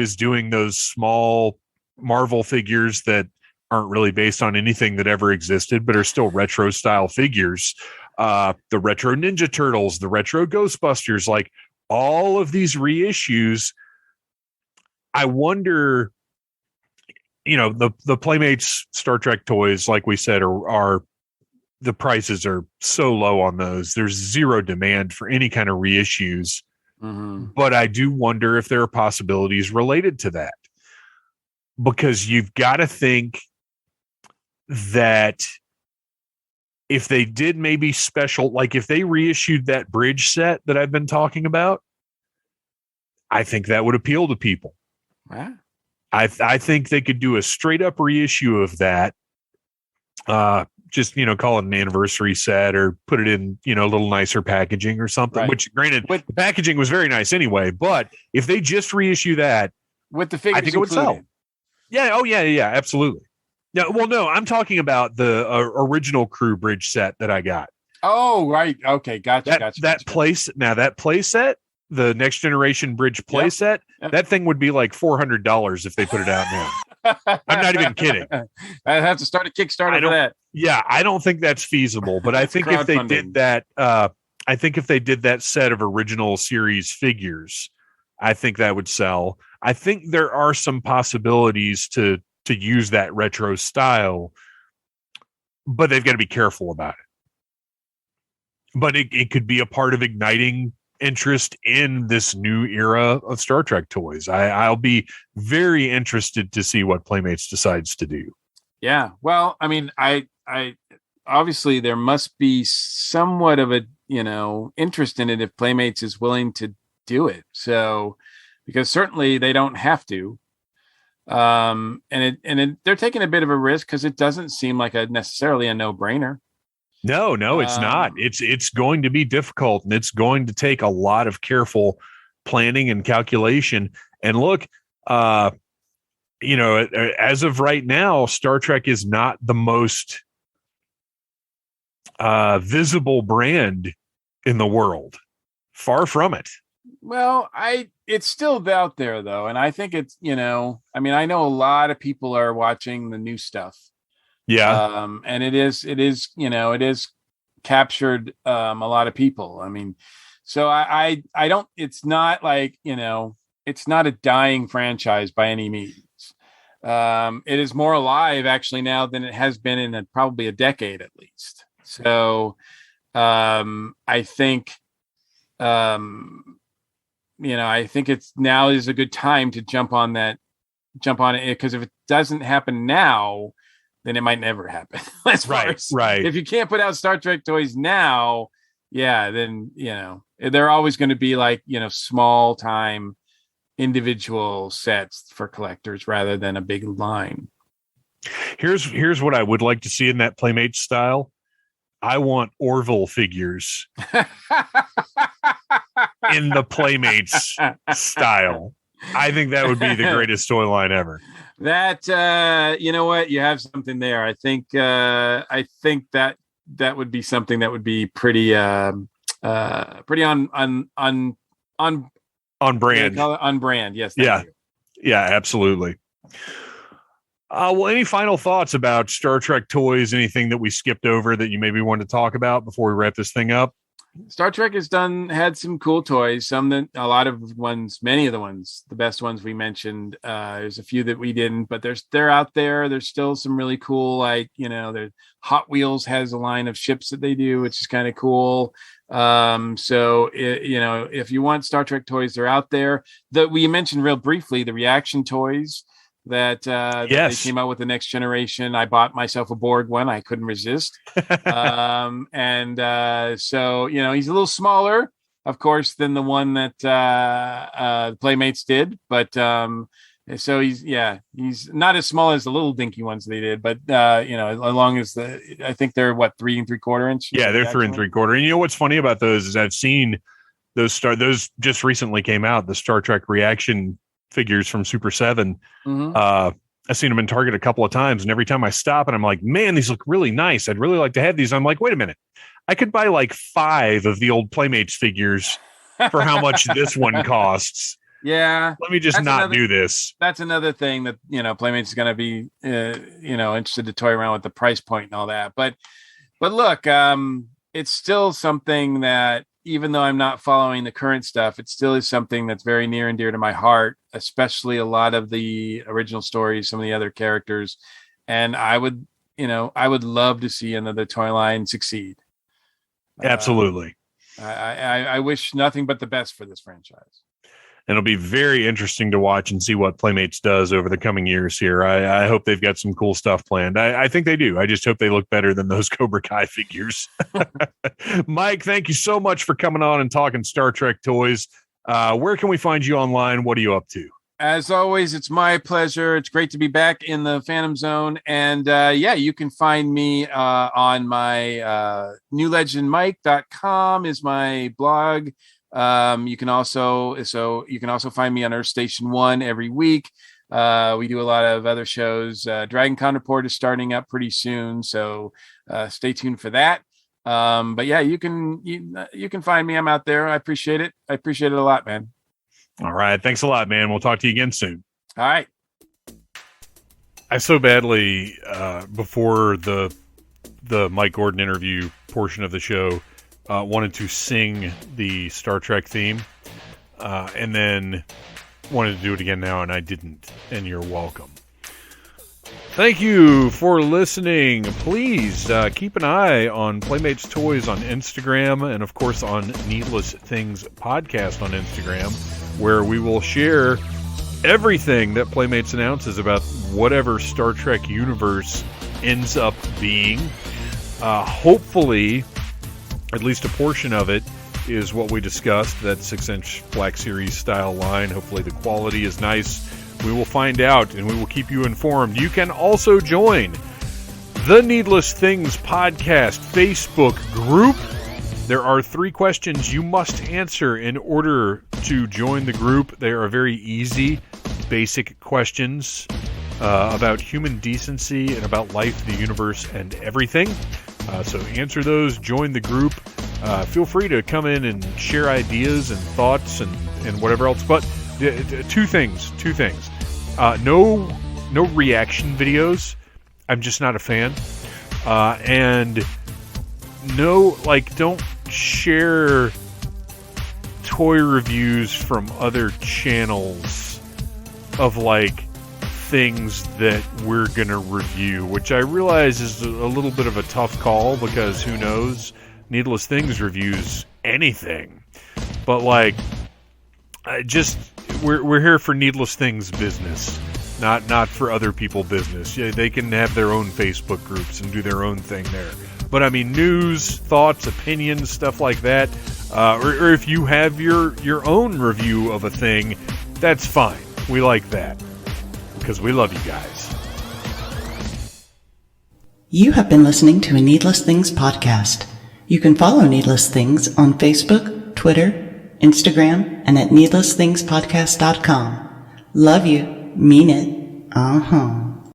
is doing those small Marvel figures that aren't really based on anything that ever existed, but are still retro style figures. The retro Ninja Turtles, the retro Ghostbusters, like all of these reissues. I wonder, the Playmates Star Trek toys, like we said, are the prices are so low on those. There's zero demand for any kind of reissues. Mm-hmm. But I do wonder if there are possibilities related to that, because you've got to think that if they did maybe special, like if they reissued that bridge set that I've been talking about, I think that would appeal to people. Wow. I think they could do a straight up reissue of that. Just, call it an anniversary set or put it in, a little nicer packaging or something, which granted, the packaging was very nice anyway, but if they just reissue that with the figures, I think it would sell. Yeah. Oh yeah. Yeah, absolutely. No, I'm talking about the original crew bridge set that I got. Oh, right. Okay. Gotcha. That play set, the next generation bridge play Yep. set, Yep. that thing would be like $400 if they put it out now. I'm not even kidding. I'd have to start a I Kickstarter for don't. that. Yeah, I don't think that's feasible. But I think if they did Crowdfunding. that, I think if they did that set of original series figures, I think that would sell. I think there are some possibilities to use that retro style, but they've got to be careful about it. But it could be a part of igniting interest in this new era of Star Trek toys. I'll be very interested to see what Playmates decides to do. Yeah. Well, I mean, I obviously there must be somewhat of a, interest in it if Playmates is willing to do it. So, because certainly they don't have to. They're taking a bit of a risk because it doesn't seem like necessarily a no-brainer. No, it's not. It's going to be difficult, and it's going to take a lot of careful planning and calculation. And look, as of right now, Star Trek is not the most visible brand in the world. Far from it. Well, it's still out there though, and I think it's, I mean, I know a lot of people are watching the new stuff. Yeah. And it is, it is captured a lot of people. I mean, so I don't, it's not like, it's not a dying franchise by any means. It is more alive actually now than it has been in probably a decade at least. So I think I think it's now is a good time to jump on it, because if it doesn't happen now, then it might never happen. Right. If you can't put out Star Trek toys now, then they're always going to be like small time individual sets for collectors rather than a big line. Here's what I would like to see in that Playmate style. I want Orville figures in the Playmates style. I think that would be the greatest toy line ever. That you know what, you have something there. I think that would be something that would be pretty pretty on brand. On brand. Yes. Yeah. Yeah, absolutely. Well, any final thoughts about Star Trek toys? Anything that we skipped over that you maybe want to talk about before we wrap this thing up? Star Trek had some cool toys. Many of the ones, the best ones we mentioned. There's a few that we didn't, but they're out there. There's still some really cool, like, the Hot Wheels has a line of ships that they do, which is kind of cool. If you want Star Trek toys, they're out there. That we mentioned real briefly, the reaction toys that they came out with the next generation. I bought myself a Borg one. I couldn't resist. So he's a little smaller, of course, than the one that Playmates did, but so he's not as small as the little dinky ones they did, but as long as I think they're 3 3/4 inch. Yeah, they're 3 3/4. And you know what's funny about those is I've seen those just recently came out, the Star Trek reaction figures from Super 7. Mm-hmm. I've seen them in Target a couple of times, and every time I stop and I'm like, man, these look really nice. I'd really like to have these. I'm like, wait a minute. I could buy like 5 of the old Playmates figures for how much this one costs. Yeah. Let me just do this. That's another thing that, Playmates is going to be, interested to toy around with the price point and all that. But look, it's still something that, even though I'm not following the current stuff, it still is something that's very near and dear to my heart, especially a lot of the original stories, some of the other characters. And I would love to see another toy line succeed. Absolutely. I wish nothing but the best for this franchise. And it'll be very interesting to watch and see what Playmates does over the coming years here. I hope they've got some cool stuff planned. I think they do. I just hope they look better than those Cobra Kai figures. Mike, thank you so much for coming on and talking Star Trek toys. Where can we find you online? What are you up to? As always, it's my pleasure. It's great to be back in the Phantom Zone. And you can find me on my newlegendmike.com is my blog. You can also find me on Earth Station 1 every week. We do a lot of other shows. Dragon Con Report is starting up pretty soon, so stay tuned for that. But yeah, you can find me. I'm out there. I appreciate it. I appreciate it a lot, man. All right. Thanks a lot, man. We'll talk to you again soon. All right. I so badly, before the Mike Gordon interview portion of the show, wanted to sing the Star Trek theme, and then wanted to do it again now, and I didn't, and you're welcome. Thank you for listening. Please keep an eye on Playmates Toys on Instagram, and of course on Needless Things Podcast on Instagram, where we will share everything that Playmates announces about whatever Star Trek universe ends up being. Hopefully, at least a portion of it is what we discussed, that 6-inch Black Series style line. Hopefully the quality is nice. We will find out, and we will keep you informed. You can also join the Needless Things Podcast Facebook group. There are 3 questions you must answer in order to join the group. They are very easy, basic questions about human decency and about life, the universe, and everything. So answer those, join the group. Feel free to come in and share ideas and thoughts and whatever else. But two things. No reaction videos. I'm just not a fan. And no, don't share toy reviews from other channels of things that we're gonna review, which I realize is a little bit of a tough call, because who knows, Needless Things reviews anything. But we're here for Needless Things business, not for other people business. Yeah, they can have their own Facebook groups and do their own thing there. But I mean, news, thoughts, opinions, stuff like that, or if you have your own review of a thing, that's fine. We like that, because we love you guys. You have been listening to a Needless Things podcast. You can follow Needless Things on Facebook, Twitter, Instagram, and at needlessthingspodcast.com. Love you. Mean it. Uh-huh.